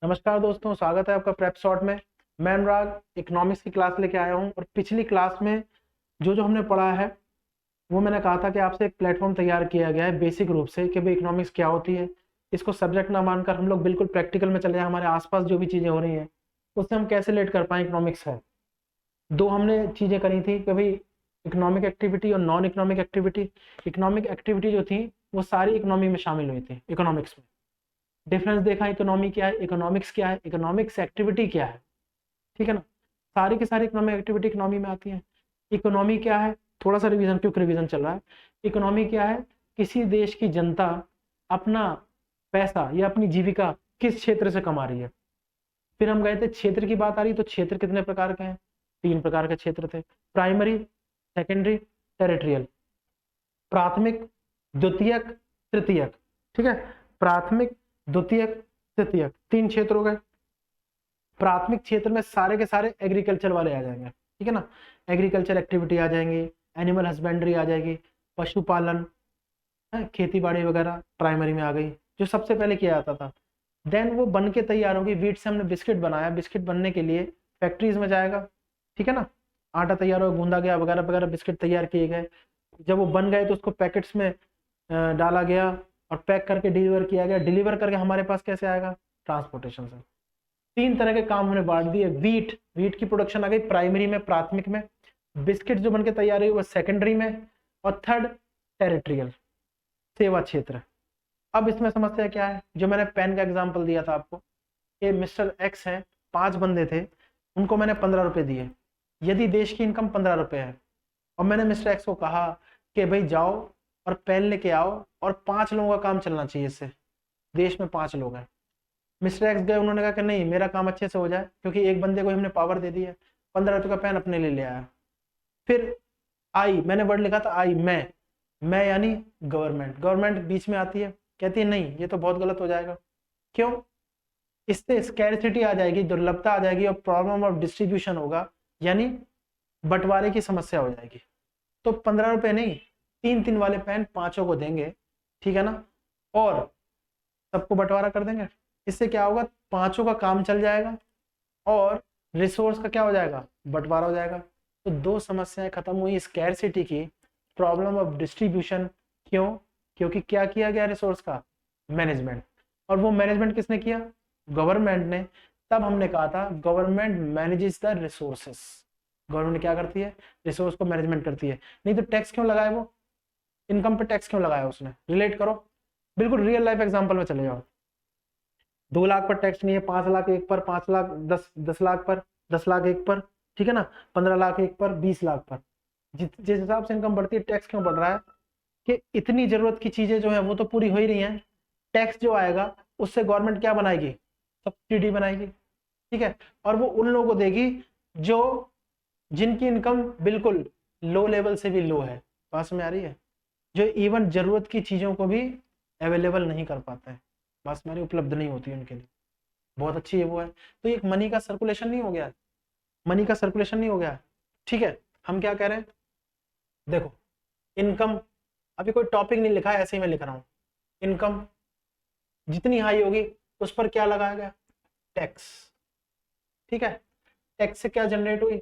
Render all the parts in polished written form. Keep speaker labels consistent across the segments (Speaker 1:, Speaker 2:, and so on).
Speaker 1: नमस्कार दोस्तों, स्वागत है आपका प्रेप शॉट में। मैं अनुराग इकोनॉमिक्स की क्लास लेके आया हूं और पिछली क्लास में जो जो हमने पढ़ा है वो मैंने कहा था कि आपसे एक प्लेटफॉर्म तैयार किया गया है बेसिक रूप से कि भाई इकोनॉमिक्स क्या होती है। इसको सब्जेक्ट ना मानकर हम लोग बिल्कुल प्रैक्टिकल में चले जाएं, हमारे आसपास जो भी चीज़ें हो रही हैं उससे हम कैसे रिलेट कर पाएँ इकोनॉमिक्स है। दो हमने चीज़ें करी थी कि भाई इकोनॉमिक एक्टिविटी और non economic activity. Economic activity जो थी वो सारी इकोनॉमी में शामिल हुई थी इकोनॉमिक्स में। डिफरेंस देखा इकोनॉमी क्या है, इकोनॉमिक्स क्या है, इकोनॉमिक्स एक्टिविटी क्या है। ठीक है ना। सारी की सारी इकोनॉमिक एक्टिविटी इकोनॉमी में आती है। इकोनॉमी क्या है, थोड़ा सा रिवीजन क्योंकि रिवीजन चल रहा है। इकोनॉमी क्या है, किसी देश की जनता अपना पैसा या अपनी जीविका किस क्षेत्र से कमा रही है। फिर हम गए थे क्षेत्र की बात आ रही, तो क्षेत्र कितने प्रकार के हैं, 3 प्रकार के क्षेत्र थे। Primary, secondary, territorial. प्राथमिक, द्वितीयक, तृतीयक। ठीक है। प्राथमिक, द्वितीयक, तृतीयक, 3 क्षेत्र हो गए। प्राथमिक क्षेत्र में सारे के सारे एग्रीकल्चर वाले आ जाएंगे। ठीक है ना। एग्रीकल्चर एक्टिविटी आ जाएंगी, एनिमल हस्बेंड्री आ जाएगी, पशुपालन, खेती बाड़ी वगैरह प्राइमरी में आ गई, जो सबसे पहले किया जाता था। देन वो बन के तैयार होगी, वीट से हमने बिस्किट बनाया, बिस्किट बनने के लिए फैक्ट्रीज में जाएगा। ठीक है ना। आटा तैयार हो, गूंदा गया वगैरह वगैरह, बिस्किट तैयार किए गए। जब वो बन गए तो उसको पैकेट्स में डाला गया और पैक करके डिलीवर किया गया। डिलीवर करके हमारे पास कैसे आएगा, ट्रांसपोर्टेशन से। 3 तरह के काम हमने बांट दिए। वीट, वीट की प्रोडक्शन आ गई प्राइमरी में, प्राथमिक में। बिस्किट जो बनके तैयार हुई वो सेकेंडरी में। और थर्ड, टेरिटरियल, सेवा क्षेत्र। अब इसमें समस्या क्या है, जो मैंने पेन का एग्जांपल दिया था आपको, ये मिस्टर एक्स है, 5 बंदे थे, उनको मैंने 15 रुपए दिए। यदि देश की इनकम 15 रुपए है और मैंने मिस्टर एक्स को कहा कि भाई जाओ और पेन लेके आओ और 5 लोगों का काम चलना चाहिए इससे, देश में 5 लोग हैं। मिस्टर एक्स गए, उन्होंने कहा कि नहीं, मेरा काम अच्छे से हो जाए, क्योंकि एक बंदे को हमने पावर दे दी है। 15 रुपए का पेन अपने लिए ले आया। फिर आई, मैंने वर्ड लिखा था आई, मैं यानी गवर्नमेंट। गवर्नमेंट बीच में आती है, कहती है नहीं ये तो बहुत गलत हो जाएगा। क्यों, इससे स्कैरिसिटी आ जाएगी, दुर्लभता आ जाएगी और प्रॉब्लम ऑफ डिस्ट्रीब्यूशन होगा, यानी बंटवारे की समस्या हो जाएगी। तो 15 रुपए नहीं, 3 3 वाले पेन 5 को देंगे। ठीक है ना। और सबको बंटवारा कर देंगे। इससे क्या होगा, 5 का काम चल जाएगा और रिसोर्स का क्या हो जाएगा, बंटवारा हो जाएगा। तो 2 समस्याएं खत्म हुई, स्कैरसिटी की, प्रॉब्लम ऑफ डिस्ट्रीब्यूशन। क्यों, क्योंकि क्या किया गया रिसोर्स का, मैनेजमेंट। और वो मैनेजमेंट किसने किया, गवर्नमेंट ने। तब हमने कहा था government manages the resources. Government क्या करती है, रिसोर्स को मैनेजमेंट करती है। नहीं तो टैक्स क्यों लगाए, वो इनकम पे टैक्स क्यों लगाया उसने, रिलेट करो, बिल्कुल रियल लाइफ एग्जांपल में चले जाओ। 2 लाख पर टैक्स नहीं है, 5 लाख एक पर, 5 लाख 10 लाख पर, 10 लाख एक पर। ठीक है ना। 15 लाख एक पर, 20 लाख पर। जिस हिसाब से इनकम बढ़ती है टैक्स क्यों बढ़ रहा है, कि इतनी जरूरत की चीजें जो है वो तो पूरी हो ही रही हैं। टैक्स जो आएगा उससे गवर्नमेंट क्या बनाएगी, सब्सिडी बनाएगी। ठीक है। और वो उन लोगों को देगी जो, जिनकी इनकम बिल्कुल लो लेवल से भी लो है, पास में आ रही है, जो इवन जरूरत की चीजों को भी अवेलेबल नहीं कर पाते हैं, बस मेरी उपलब्ध नहीं होती है उनके लिए। बहुत अच्छी है वो है। तो एक मनी का सर्कुलेशन नहीं हो गया, मनी का सर्कुलेशन नहीं हो गया। ठीक है। हम क्या कह रहे हैं, देखो, इनकम, अभी कोई टॉपिक नहीं लिखा है, ऐसे ही मैं लिख रहा हूं। इनकम जितनी हाई होगी उस पर क्या लगाया गया, टैक्स। ठीक है। टैक्स से क्या जनरेट हुई,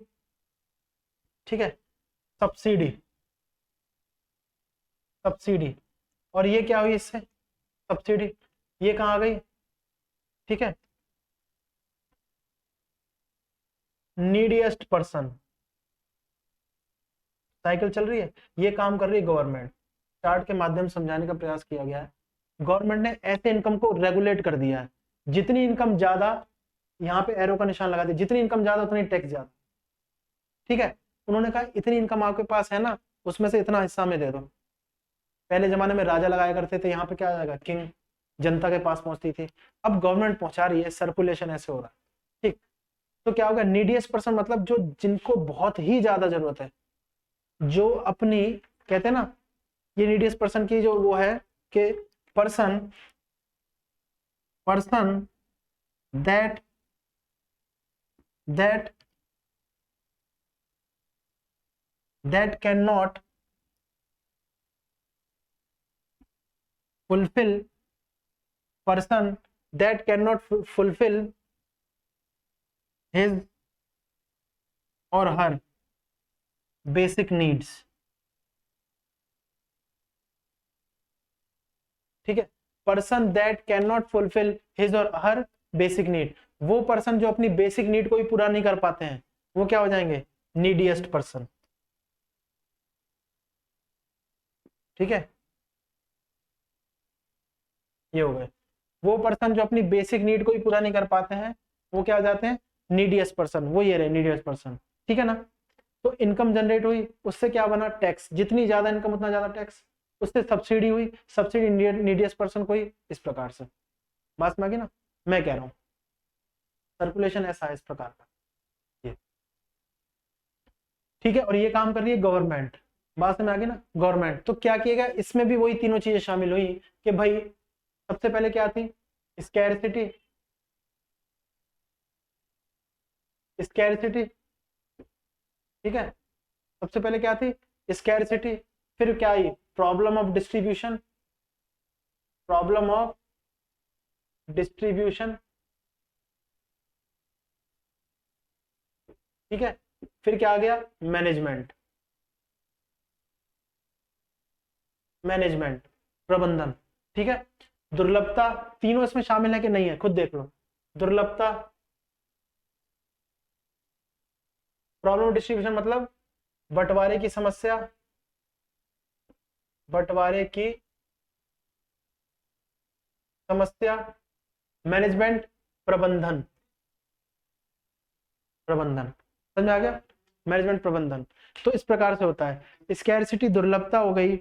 Speaker 1: ठीक है, सब्सिडी, सब्सिडी। और ये क्या हुई इससे, सब्सिडी, ये कहाँ आ गई, ठीक है, नीडिएस्ट पर्सन। साइकिल चल रही है, ये काम कर रही है गवर्नमेंट। चार्ट के माध्यम से समझाने का प्रयास किया गया है। गवर्नमेंट ने ऐसे इनकम को रेगुलेट कर दिया है, जितनी इनकम ज्यादा, यहाँ पे एरो का निशान लगा दिया, जितनी इनकम ज्यादा उतनी टैक्स ज्यादा। ठीक है। उन्होंने कहा इतनी इनकम आपके पास है ना, उसमें से इतना हिस्सा में दे दो। पहले जमाने में राजा लगाया करते थे, यहाँ पे क्या आ जाएगा, किंग, जनता के पास पहुंचती थी। अब गवर्नमेंट पहुंचा रही है, सर्कुलेशन ऐसे हो रहा है। ठीक। तो क्या होगा, नीडियस्ट पर्सन मतलब जो, जिनको बहुत ही ज्यादा जरूरत है, जो अपनी, कहते हैं ना, ये नीडियस्ट पर्सन की जो वो है कि person, person that that that can not fulfil, person that can not fulfil his और हर बेसिक नीड्स। ठीक है, person that can not fulfil his और हर बेसिक नीड, वो पर्सन जो अपनी बेसिक नीड को भी पूरा नहीं कर पाते हैं वो क्या हो जाएंगे, नीडिएस्ट पर्सन। ठीक है, ये हो गए वो पर्सन जो अपनी बेसिक नीड को भी पूरा नहीं कर पाते हैं, वो क्या हो जाते हैं, नीडिएस्ट पर्सन। वो ये रहे नीडिएस्ट पर्सन। ठीक है ना, तो इनकम जनरेट हुई, उससे क्या बना, टैक्स। जितनी ज्यादा इनकम उतना ज्यादा टैक्स, उससे सब्सिडी हुई, सब्सिडी नीडिएस्ट पर्सन को ही। इस प्रकार से बात में आ गई ना, मैं कह रहा हूं सर्कुलेशन ऐसा है इस प्रकार का ये। ठीक है, और ये काम कर रही है गवर्नमेंट। बात में आ गई ना, गवर्नमेंट। तो क्या किएगा, इसमें भी वही तीनों चीजें शामिल हुई कि भाई सबसे पहले क्या थी, स्कैरसिटी। स्कैरसिटी, ठीक है, सबसे पहले क्या थी, स्कैरसिटी। फिर क्या आई, problem of distribution. Problem of distribution, ठीक है। फिर क्या आ गया, मैनेजमेंट। मैनेजमेंट, प्रबंधन। ठीक है, दुर्लभता, तीनों इसमें शामिल है कि नहीं है, खुद देख लो। दुर्लभता, प्रॉब्लम डिस्ट्रीब्यूशन मतलब बंटवारे की समस्या, बंटवारे की समस्या। मैनेजमेंट, प्रबंधन। प्रबंधन समझ में आ गया, मैनेजमेंट प्रबंधन। तो इस प्रकार से होता है, स्कैरसिटी दुर्लभता हो गई,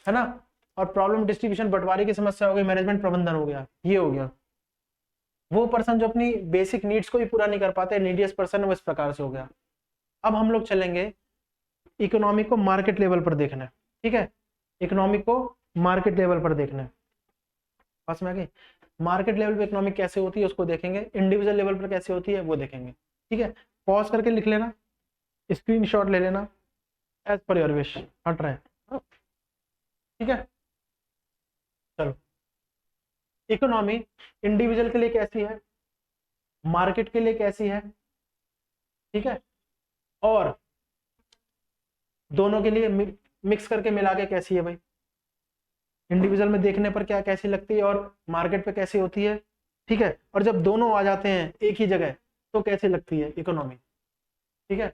Speaker 1: है ना, और प्रॉब्लम डिस्ट्रीब्यूशन बंटवारे की समस्या हो गई, मैनेजमेंट प्रबंधन हो गया, ये हो गया। वो पर्सन जो अपनी बेसिक नीड्स को भी पूरा नहीं कर पाते, नीडियस पर्सन, वो इस प्रकार से हो गया। अब हम लोग चलेंगे इकोनॉमी को मार्केट लेवल पर देखना है। ठीक है, इकोनॉमी को मार्केट लेवल पर देखना है। पास में आ गई, मार्केट लेवल पे इकोनॉमिक कैसे होती है उसको देखेंगे, इंडिविजुअल लेवल पर कैसे होती है वो देखेंगे। ठीक है, पॉज करके लिख लेना, स्क्रीनशॉट ले लेना, एज पर योर विश। हट रहे हैं, ठीक है। चलो, इकोनॉमी इंडिविजुअल के लिए कैसी है, मार्केट के लिए कैसी है, ठीक है, और दोनों के लिए मिक्स करके मिला के कैसी है भाई। इंडिविजुअल में देखने पर क्या कैसी लगती है और मार्केट पे कैसी होती है। ठीक है, और जब दोनों आ जाते हैं एक ही जगह तो कैसी लगती है इकोनॉमी। ठीक है,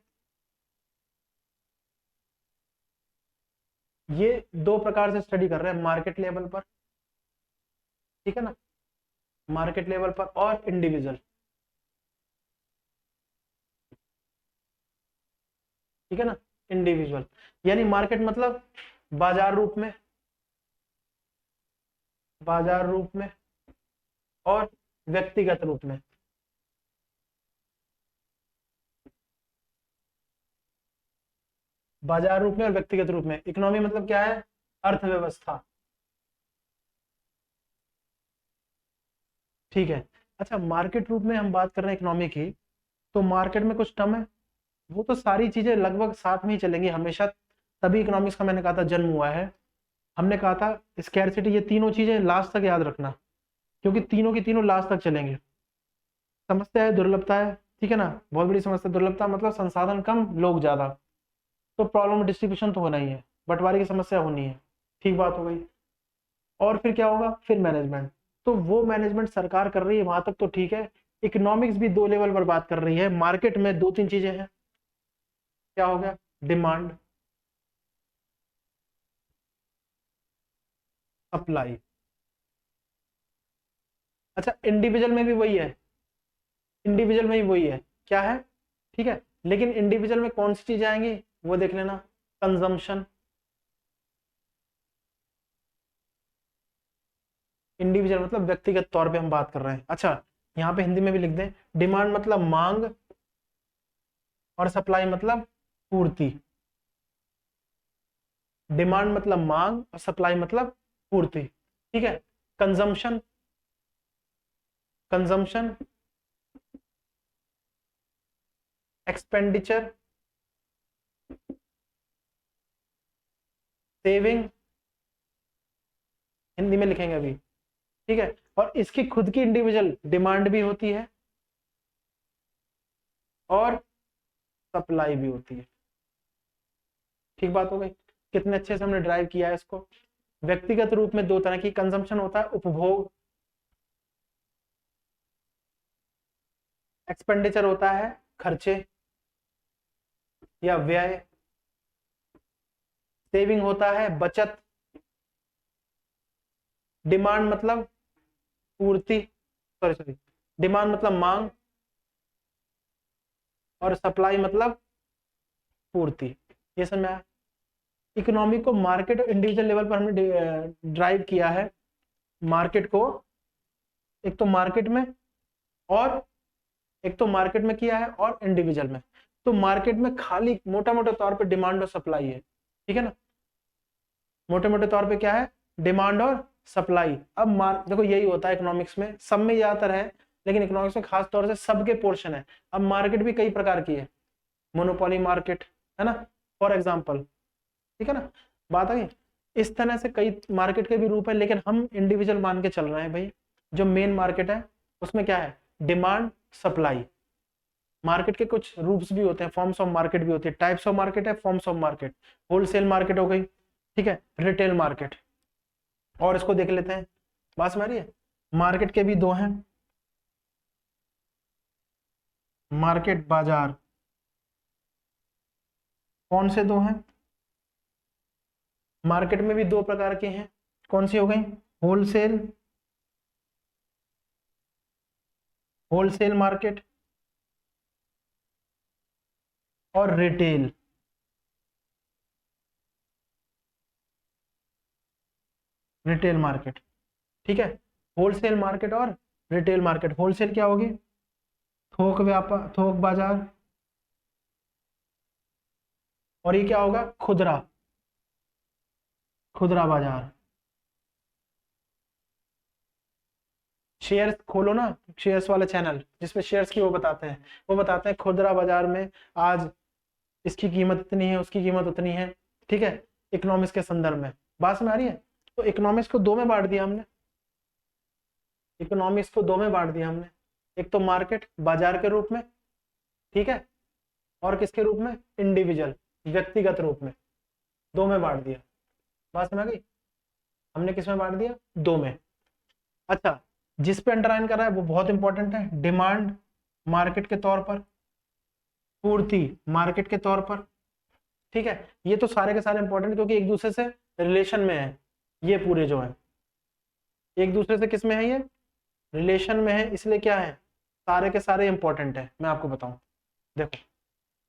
Speaker 1: ये दो प्रकार से स्टडी कर रहे हैं, मार्केट लेवल पर, ठीक है ना, मार्केट लेवल पर और इंडिविजुअल। ठीक है ना, इंडिविजुअल यानी मार्केट मतलब बाजार रूप में, बाजार रूप में और व्यक्तिगत रूप में। बाजार रूप में और व्यक्तिगत रूप में। इकोनॉमी मतलब क्या है, अर्थव्यवस्था। ठीक है, अच्छा मार्केट रूप में हम बात कर रहे हैं इकोनॉमी की, तो मार्केट में कुछ टर्म है, वो तो सारी चीजें लगभग साथ में ही चलेंगी हमेशा, तभी इकोनॉमिक्स का मैंने कहा था जन्म हुआ है। हमने कहा था स्कैरसिटी, ये तीनों चीजें लास्ट तक याद रखना, क्योंकि तीनों की तीनों लास्ट तक चलेंगे। समस्या है, दुर्लभता है, ठीक है ना, बहुत बड़ी समस्या। दुर्लभता मतलब संसाधन कम लोग ज्यादा, तो प्रॉब्लम डिस्ट्रीब्यूशन तो होना ही है, बंटवारे की समस्या होनी है। ठीक बात हो गई। और फिर क्या होगा, फिर मैनेजमेंट। तो वो मैनेजमेंट सरकार कर रही है वहां तक तो ठीक है। इकोनॉमिक्स भी दो लेवल पर बात कर रही है, मार्केट में दो तीन चीजें हैं। क्या हो गया, डिमांड, सप्लाई। अच्छा इंडिविजुअल में भी वही है, इंडिविजुअल में भी वही है, क्या है, ठीक है, लेकिन इंडिविजुअल में कौन सी चीज आएंगी वो देख लेना, कंजम्पशन। इंडिविजुअल मतलब व्यक्तिगत तौर पे हम बात कर रहे हैं। अच्छा, यहाँ पे हिंदी में भी लिख दें, डिमांड मतलब मांग और सप्लाई मतलब पूर्ति। डिमांड मतलब मांग और सप्लाई मतलब पूर्ति। ठीक है, consumption, consumption, expenditure, saving, Hindi में लिखेंगे अभी, ठीक है। और इसकी खुद की इंडिविजुअल डिमांड भी होती है और सप्लाई भी होती है। ठीक बात हो गई। कितने अच्छे से हमने ड्राइव किया है इसको। व्यक्तिगत रूप में दो तरह की कंजम्पशन होता है, उपभोग, एक्सपेंडिचर होता है खर्चे या व्यय, सेविंग होता है बचत, डिमांड मतलब पूर्ति, सॉरी सॉरी, डिमांड मतलब मांग, और सप्लाई मतलब पूर्ति। ये समझ में आया। इकोनॉमी को मार्केट और इंडिविजुअल लेवल पर हमने ड्राइव किया है। मार्केट को एक तो मार्केट में और एक तो मार्केट में किया है और इंडिविजुअल में। तो मार्केट में खाली मोटा मोटे तौर पे डिमांड और सप्लाई है, ठीक है ना। मोटे मोटे तौर पे क्या है, डिमांड और सप्लाई। अब देखो यही होता है इकोनॉमिक्स में, सब में ज्यादातर है लेकिन इकोनॉमिक्स में खास तौर से सबके पोर्शन है। अब मार्केट भी कई प्रकार की है, मोनोपोली मार्केट है ना, फॉर एग्जाम्पल, ठीक है ना। बात आ गई। इस तरह से कई मार्केट के भी रूप है, लेकिन हम इंडिविजुअल मान के चल रहे हैं भाई। जो मेन मार्केट है उसमें क्या है, डिमांड सप्लाई। मार्केट के कुछ रूप्स भी होते हैं, फॉर्म्स ऑफ मार्केट भी होती है, टाइप्स ऑफ मार्केट है, forms of market. Wholesale market हो गई, ठीक है, रिटेल मार्केट। और इसको देख लेते हैं, बात समझ रही है। मार्केट के भी दो हैं, मार्केट बाजार। कौन से दो हैं, मार्केट में भी दो प्रकार के हैं। कौन सी हो गई, होलसेल, होलसेल मार्केट और रिटेल। रिटेल मार्केट, ठीक है। होलसेल मार्केट और रिटेल मार्केट। होलसेल क्या होगी, थोक व्यापार, थोक बाजार। और ये क्या होगा, खुदरा, खुदरा बाजार। शेयर खोलो ना, शेयर्स वाला चैनल जिसपे शेयर्स की वो बताते हैं, वो बताते हैं खुदरा बाजार में आज इसकी कीमत इतनी है, उसकी कीमत उतनी है, ठीक है, इकोनॉमिक्स के संदर्भ में। बात में आ रही है। तो इकोनॉमिक्स को दो में बांट दिया हमने, इकोनॉमिक्स को दो में बांट दिया हमने। एक तो मार्केट बाजार के रूप में, ठीक है, और किसके रूप में, इंडिविजुअल व्यक्तिगत रूप में, दो में बांट दिया। बात समझ आ गई। हमने किस में बांट दिया, दो में। अच्छा, जिस पे अंडरलाइन कर रहा है वो बहुत इंपॉर्टेंट है। डिमांड मार्केट के तौर पर, पूर्ति मार्केट के तौर पर, ठीक है। ये तो सारे के सारे इंपॉर्टेंट क्योंकि एक दूसरे से रिलेशन में है। ये पूरे जो है एक दूसरे से किस में है, ये रिलेशन में है, इसलिए क्या है, सारे के सारे इंपॉर्टेंट है। मैं आपको बताऊं, देखो,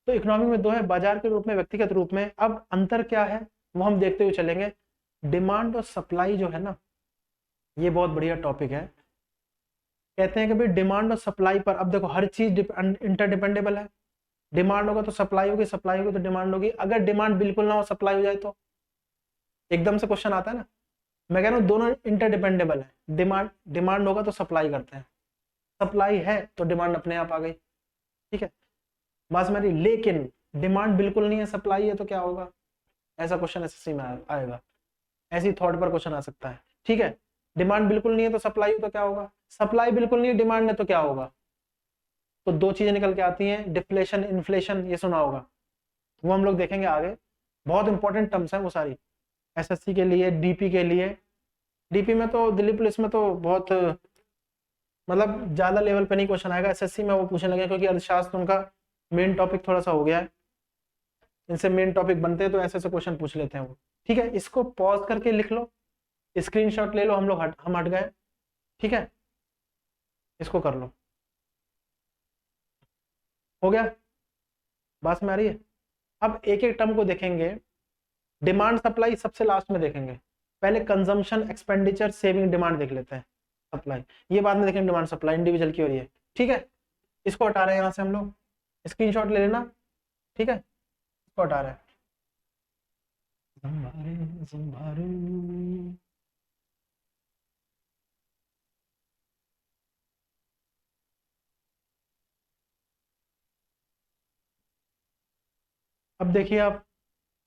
Speaker 1: तो इकोनॉमी में दो है, बाजार के रूप में, व्यक्तिगत रूप में। अब अंतर क्या है वो हम देखते हुए चलेंगे। डिमांड और सप्लाई जो है ना, ये बहुत बढ़िया टॉपिक है। कहते हैं कि भाई डिमांड और सप्लाई पर, अब देखो हर चीज इंटरडिपेंडेबल है। डिमांड होगा तो सप्लाई होगी, सप्लाई होगी तो डिमांड होगी। अगर डिमांड बिल्कुल ना हो, सप्लाई हो जाए तो एकदम से क्वेश्चन आता है ना। मैं कह रहा हूँ दोनों इंटरडिपेंडेबल है। डिमांड डिमांड होगा तो सप्लाई करते हैं, सप्लाई है तो डिमांड अपने आप आ गई, ठीक है। बात मेरी, लेकिन डिमांड बिल्कुल नहीं है, सप्लाई है तो क्या होगा, ऐसा क्वेश्चन एसएससी में आएगा। ऐसी थॉट पर क्वेश्चन आ सकता है, ठीक है। डिमांड बिल्कुल नहीं है तो सप्लाई हो तो क्या होगा, सप्लाई बिल्कुल नहीं है, डिमांड है तो क्या होगा। तो दो चीजें निकल के आती हैं, डिफ्लेशन इन्फ्लेशन, ये सुना होगा, वो हम लोग देखेंगे आगे। बहुत इंपॉर्टेंट टर्म्स हैं वो सारी, एसएससी के लिए, डीपी के लिए। डीपी में तो, दिल्ली पुलिस में तो बहुत मतलब ज्यादा लेवल पे नहीं क्वेश्चन आएगा, एसएससी में वो पूछने लगे क्योंकि अर्थशास्त्र उनका मेन टॉपिक थोड़ा सा हो गया है। इनसे मेन टॉपिक बनते हैं तो ऐसे ऐसे क्वेश्चन पूछ लेते हैं वो, ठीक है। इसको पॉज करके लिख लो, स्क्रीनशॉट ले लो, हम लोग हम हट गए, ठीक है। इसको कर लो, हो गया, बात में आ रही है। अब एक एक टर्म को देखेंगे। डिमांड सप्लाई सबसे लास्ट में देखेंगे, पहले कंजम्पशन एक्सपेंडिचर सेविंग डिमांड देख लेते हैं। सप्लाई ये बाद में देखेंगे, डिमांड सप्लाई इंडिविजुअल की हो रही है, ठीक है। इसको हटा रहे हैं यहाँ से हम लोग, स्क्रीनशॉट ले लेना, ठीक है। इसको हटा रहे हैं। अब देखिए आप,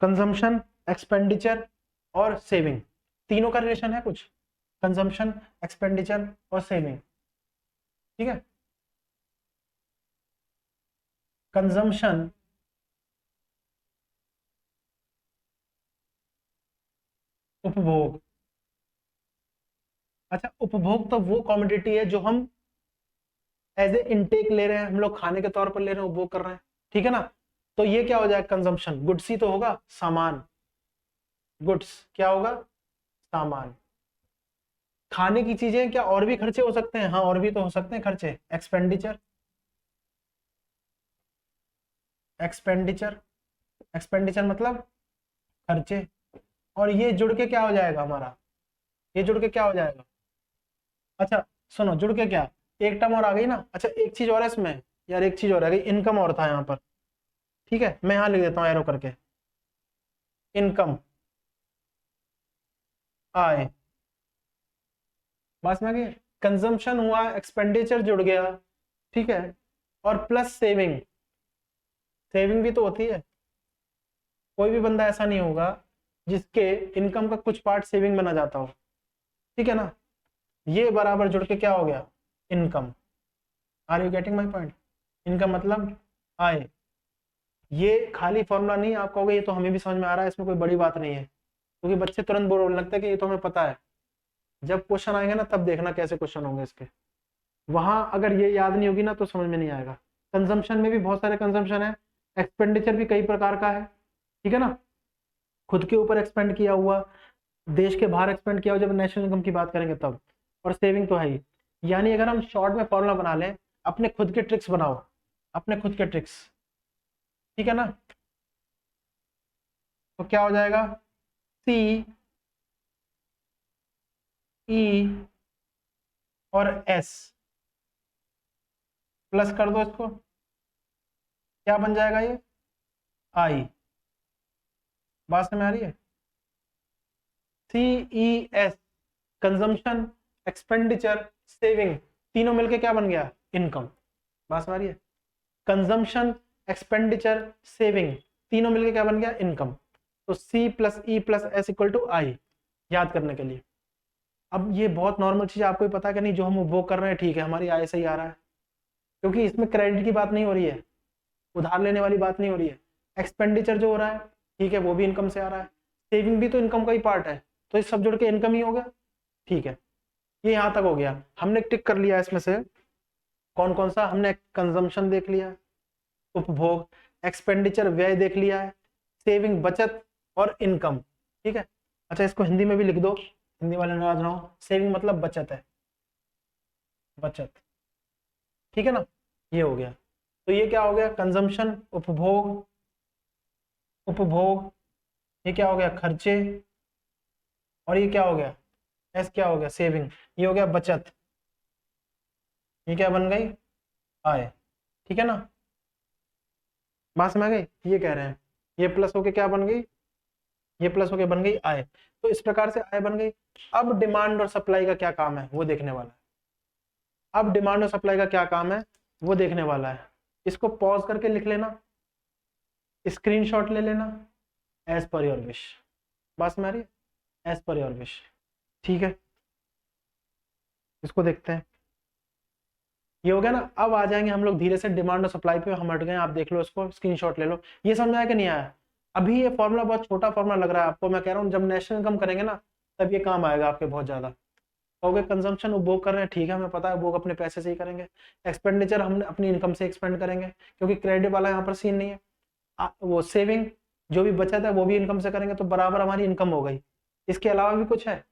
Speaker 1: कंजम्पशन, एक्सपेंडिचर और सेविंग, तीनों का रिलेशन है कुछ। कंजम्पशन, एक्सपेंडिचर और सेविंग। ठीक है, कंजम्पशन, उपभोग। अच्छा, उपभोग तो वो कमोडिटी है जो हम एज ए इनटेक ले रहे हैं, हम लोग खाने के तौर पर ले रहे हैं, उपभोग कर रहे हैं। ठीक है ना, तो ये क्या हो जाएगा, कंजम्पशन। गुड्स ही तो होगा, सामान। गुड्स क्या होगा, सामान। खाने की चीजें, क्या और भी खर्चे हो सकते हैं? हाँ, और भी तो हो सकते हैं खर्चे। एक्सपेंडिचर, एक्सपेंडिचर, एक्सपेंडिचर मतलब खर्चे। और ये जुड़ के क्या हो जाएगा हमारा, ये जुड़ के क्या हो जाएगा? अच्छा सुनो, जुड़ के क्या, एक टर्म और आ गई ना। अच्छा एक चीज और है इसमें यार, एक चीज और आ गई, इनकम और था यहाँ पर। ठीक है, मैं यहाँ लिख देता हूँ एरो करके, इनकम, आय। बस में कंजम्पशन हुआ, एक्सपेंडिचर जुड़ गया, ठीक है, और प्लस सेविंग। सेविंग भी तो होती है, कोई भी बंदा ऐसा नहीं होगा जिसके इनकम का कुछ पार्ट सेविंग में ना जाता हो। ठीक है ना, ये बराबर जुड़ के क्या हो गया, income. Are you getting my point? Income मतलब आय। ये खाली फॉर्मूला नहीं, आप कहोगे ये तो हमें भी समझ में आ रहा है, इसमें कोई बड़ी बात नहीं है, क्योंकि बच्चे तुरंत बोलने लगते हैं कि ये तो हमें पता है। जब क्वेश्चन आएंगे ना तब देखना कैसे क्वेश्चन होंगे इसके। वहां अगर ये याद नहीं होगी ना तो समझ में नहीं आएगा। कंजम्पशन में भी बहुत सारे कंजम्पशन है, एक्सपेंडिचर भी कई प्रकार का है। ठीक है ना, खुद के ऊपर एक्सपेंड किया हुआ, देश के बाहर एक्सपेंड किया हुआ, जब नेशनल इनकम की बात करेंगे तब। और सेविंग तो है ही। यानी अगर हम शॉर्ट में फॉर्मूला बना लें, अपने खुद के ट्रिक्स बनाओ, अपने खुद के ट्रिक्स। ठीक है ना, तो क्या हो जाएगा, सी ई और एस प्लस कर दो इसको, क्या बन जाएगा ये, आई। बात समझ में आ रही है? C E S, consumption, expenditure, saving, तीनों मिलके क्या बन गया, इनकम। बात समझ आ रही है? कंजम्पशन, एक्सपेंडिचर, सेविंग, तीनों मिलके क्या बन गया, इनकम। तो C plus E plus S equal to I, याद करने के लिए। अब ये बहुत नॉर्मल चीज, आपको भी पता है कि नहीं, जो हम उपभोग कर रहे हैं ठीक है, हमारी आय से ही आ रहा है, क्योंकि इसमें क्रेडिट की बात नहीं हो रही है, उधार लेने वाली बात नहीं हो रही है। एक्सपेंडिचर जो हो रहा है ठीक है, वो भी इनकम से आ रहा है, सेविंग भी तो इनकम का ही पार्ट है, तो ये सब जुड़ के इनकम ही हो गया। ठीक है, ये यहाँ तक हो गया, हमने टिक कर लिया इसमें से कौन कौन सा। हमने कंजम्पशन देख लिया, उपभोग, एक्सपेंडिचर व्यय देख लिया है, सेविंग बचत, और इनकम। ठीक है, अच्छा इसको हिंदी में भी लिख दो, हिंदी वाले नाराज ना हो, सेविंग मतलब बचत है, बचत। ठीक है ना, ये हो गया। तो ये क्या हो गया, कंजम्पशन, उपभोग, उपभोग, ये क्या हो गया, खर्चे, और ये क्या हो गया, एस क्या हो गया, सेविंग, ये हो गया बचत, ये क्या बन गई, आय। ठीक है ना, बात समझ आ गई? ये कह रहे हैं ये प्लस होके क्या बन गई, ये प्लस होके बन गई आय। तो इस प्रकार से आय बन गई। अब डिमांड और सप्लाई का क्या काम है वो देखने वाला है। अब डिमांड और सप्लाई का क्या काम है वो देखने वाला है। इसको पॉज करके लिख लेना, स्क्रीनशॉट ले लेना, एज पर योर विश। बात समझ आ रही है, एज पर योर विश। ठीक है, इसको देखते हैं, ये हो गया ना। अब आ जाएंगे हम लोग धीरे से डिमांड और सप्लाई पे, हम हट गए, आप देख लो इसको, स्क्रीनशॉट ले लो। ये समझ में आया कि नहीं आया? अभी ये फॉर्मूला बहुत छोटा फॉर्मूला लग रहा है आपको, मैं कह रहा हूँ जब नेशनल इनकम करेंगे ना तब ये काम आएगा आपके बहुत ज्यादा। कहोगे कंजम्पशन उपभोग कर रहे हैं, ठीक है हमें पता है, उपभोग अपने पैसे से ही करेंगे। एक्सपेंडिचर हम अपनी इनकम से एक्सपेंड करेंगे, क्योंकि क्रेडिट वाला यहाँ पर सीन नहीं है। वो सेविंग जो भी बचत है वो भी इनकम से करेंगे, तो बराबर हमारी इनकम हो गई। इसके अलावा भी कुछ है,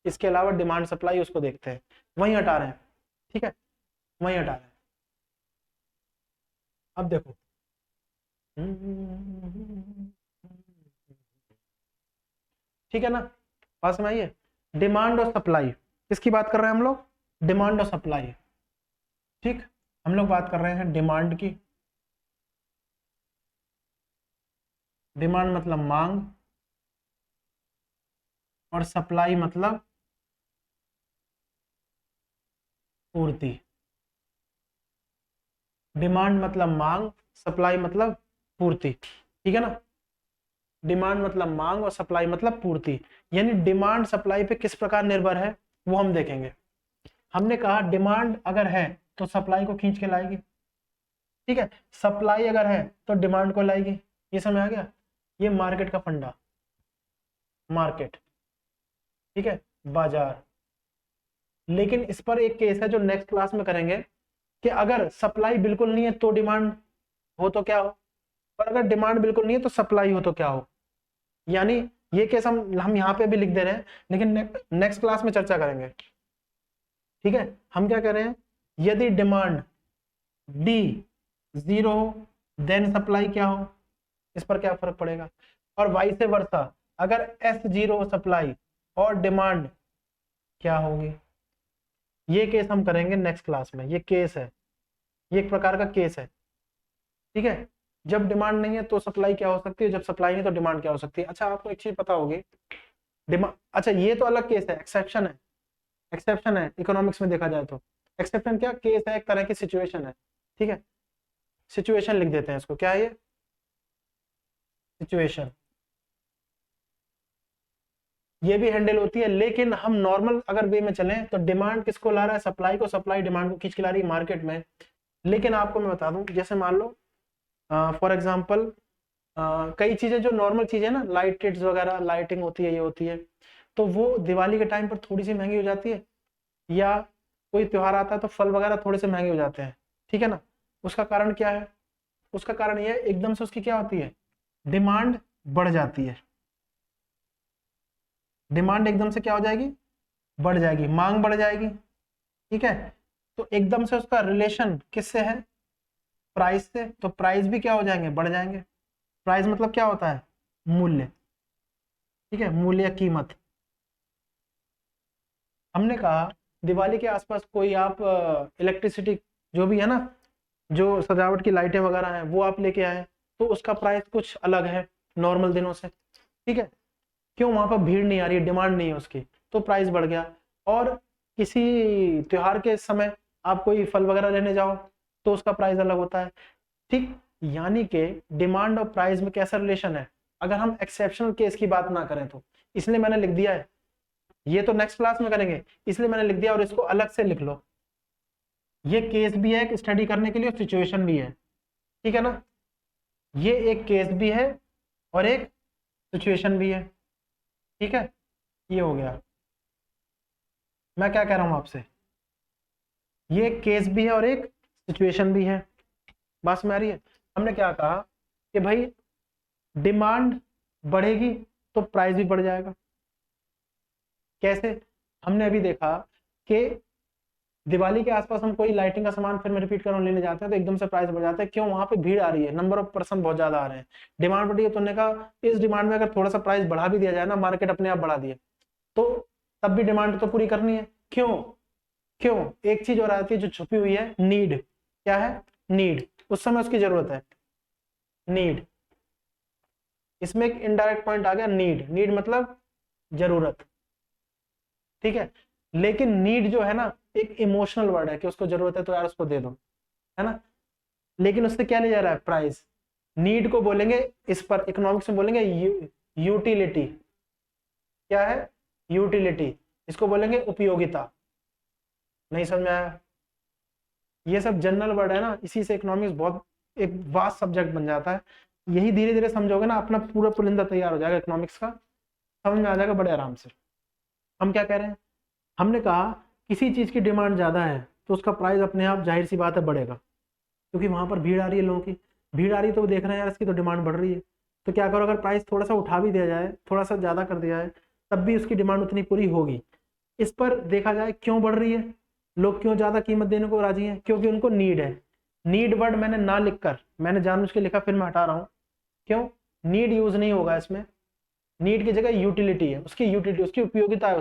Speaker 1: इसके अलावा डिमांड सप्लाई, उसको देखते हैं, वहीं हटा रहे हैं। ठीक है, वहीं हटा रहे हैं। अब देखो, ठीक है ना, पास में आइए। डिमांड और सप्लाई, किसकी बात कर रहे हैं हम लोग, डिमांड और सप्लाई। ठीक, हम लोग बात कर रहे हैं डिमांड की। डिमांड मतलब मांग, और सप्लाई मतलब पूर्ति। डिमांड मतलब मांग, सप्लाई मतलब पूर्ति। ठीक है ना, डिमांड मतलब मांग और सप्लाई मतलब पूर्ति। यानी डिमांड सप्लाई पे किस प्रकार निर्भर है, वो हम देखेंगे। हमने कहा डिमांड अगर है तो सप्लाई को खींच के लाएगी, ठीक है, सप्लाई अगर है तो डिमांड को लाएगी। ये समझ आ गया, ये मार्केट का फंडा, मार्केट, ठीक है, बाजार। लेकिन इस पर एक केस है जो नेक्स्ट क्लास में करेंगे कि अगर सप्लाई बिल्कुल नहीं है तो डिमांड हो तो क्या हो, और अगर डिमांड बिल्कुल नहीं है तो सप्लाई हो तो क्या हो। यानी ये केस हम यहाँ पे भी लिख दे रहे हैं, लेकिन नेक्स्ट क्लास में चर्चा करेंगे, ठीक है। हम क्या कर रहे हैं, यदि डिमांड डी 0 हो देन सप्लाई क्या हो, इस पर क्या फर्क पड़ेगा। और वाइस वर्सा, अगर एस 0 हो सप्लाई और डिमांड क्या होगी। ये केस हम करेंगे नेक्स्ट क्लास में। ये केस है, ये एक प्रकार का केस है, ठीक है। जब डिमांड नहीं है तो सप्लाई क्या हो सकती है, जब सप्लाई नहीं तो डिमांड क्या हो सकती है। अच्छा, आपको एक चीज पता होगी, डिमांड, अच्छा ये तो अलग केस है, एक्सेप्शन है, एक्सेप्शन है इकोनॉमिक्स में देखा जाए तो। एक्सेप्शन क्या, केस है, एक तरह की सिचुएशन है, ठीक है। सिचुएशन लिख देते हैं इसको, क्या है ये, सिचुएशन। ये भी हैंडल होती है, लेकिन हम नॉर्मल अगर वे में चलें तो डिमांड किसको ला रहा है, सप्लाई को, सप्लाई डिमांड को खींच के ला रही है मार्केट में। लेकिन आपको मैं बता दूं, जैसे मान लो फॉर एग्जांपल कई चीजें जो नॉर्मल चीजें ना, लाइट्स वगैरह, लाइटिंग होती है, ये होती है, तो वो दिवाली के टाइम पर थोड़ी सी महंगी हो जाती है, या कोई त्योहार आता है तो फल वगैरह थोड़े से महंगे हो जाते हैं, ठीक है ना। उसका कारण क्या है, उसका कारण ये है एकदम से उसकी क्या होती है, डिमांड बढ़ जाती है। डिमांड एकदम से क्या हो जाएगी, बढ़ जाएगी, मांग बढ़ जाएगी, ठीक है। तो एकदम से उसका रिलेशन किससे है, प्राइस से, तो प्राइस भी क्या हो जाएंगे, बढ़ जाएंगे। प्राइस मतलब क्या होता है, मूल्य, ठीक है, मूल्य या कीमत। हमने कहा दिवाली के आसपास कोई आप इलेक्ट्रिसिटी जो भी है ना, जो सजावट की लाइटें वगैरह हैं वो आप लेके आए, तो उसका प्राइस कुछ अलग है नॉर्मल दिनों से, ठीक है। क्यों, वहां पर भीड़ नहीं आ रही है, डिमांड नहीं है उसकी, तो प्राइस बढ़ गया। और किसी त्योहार के समय आप कोई फल वगैरह लेने जाओ तो उसका प्राइस अलग होता है, ठीक। यानी कि डिमांड और प्राइस में कैसा रिलेशन है, अगर हम एक्सेप्शनल केस की बात ना करें तो। इसलिए मैंने लिख दिया है, ये तो नेक्स्ट क्लास में करेंगे, इसलिए मैंने लिख दिया, और इसको अलग से लिख लो। ये केस भी है एक स्टडी करने के लिए, सिचुएशन भी है, ठीक है ना। ये एक केस भी है और एक सिचुएशन भी है, ठीक है। ये हो गया, मैं क्या कह रहा हूं आपसे, ये एक केस भी है और एक सिचुएशन भी है, बात समझ आ रही है। हमने क्या कहा कि भाई डिमांड बढ़ेगी तो प्राइस भी बढ़ जाएगा। कैसे, हमने अभी देखा कि दिवाली के आसपास हम कोई लाइटिंग का सामान, फिर मैं रिपीट कर रहा हूं, लेने जाते हैं तो एकदम से प्राइस बढ़ जाता है। क्यों, वहां पे भीड़ आ रही है, नंबर ऑफ पर्सन बहुत ज्यादा आ रहे हैं, डिमांड बढ़ी है। तो उन्होंने कहा इस डिमांड में अगर थोड़ा सा प्राइस बढ़ा भी दिया जाए ना, मार्केट अपने आप बढ़ा दिए, तो तब भी डिमांड तो पूरी करनी है। क्यों, क्यों, एक चीज और आती है जो छुपी हुई है, नीड। क्या है, नीड, उस समय उसकी जरूरत है, नीड। इसमें एक इनडायरेक्ट पॉइंट आ गया, नीड, नीड मतलब जरूरत, ठीक है। लेकिन नीड जो है ना, एक इमोशनल वर्ड है कि उसको जरूरत है तो यार उसको दे दो, है ना। लेकिन उससे क्या ले जा रहा है, प्राइस। नीड को बोलेंगे इस पर इकोनॉमिक्स में बोलेंगे यूटिलिटी। क्या है, यूटिलिटी। इसको बोलेंगे उपयोगिता। नहीं समझ में आया, ये सब जनरल वर्ड है ना, इसी से इकोनॉमिक्स बहुत एक वास्ट सब्जेक्ट बन जाता है। यही धीरे धीरे समझोगे ना, अपना पूरा पुलिंदा तैयार हो जाएगा इकोनॉमिक्स का, समझ में आ जाएगा बड़े आराम से। हम क्या कह रहे हैं, हमने कहा किसी चीज की डिमांड ज्यादा है तो उसका प्राइस अपने आप जाहिर सी बात है बढ़ेगा, क्योंकि वहां पर भीड़ आ रही है, लोगों की भीड़ आ रही है, तो वो देख रहे हैं यार इसकी तो डिमांड बढ़ रही है। तो क्या करो, अगर प्राइस थोड़ा सा उठा भी दिया जाए, थोड़ा सा ज्यादा कर दिया जाए, तब भी उसकी डिमांड उतनी पूरी होगी। इस पर देखा जाए क्यों बढ़ रही है, लोग क्यों ज्यादा कीमत देने को राजी हैं, क्योंकि उनको नीड है। नीड वर्ड मैंने ना लिखकर, मैंने जानबूझ के लिखा, फिर मैं हटा रहा हूँ। क्यों, नीड यूज नहीं होगा इसमें, नीड की जगह यूटिलिटी है, उसकी यूटिलिटी, उसकी उपयोगिता है।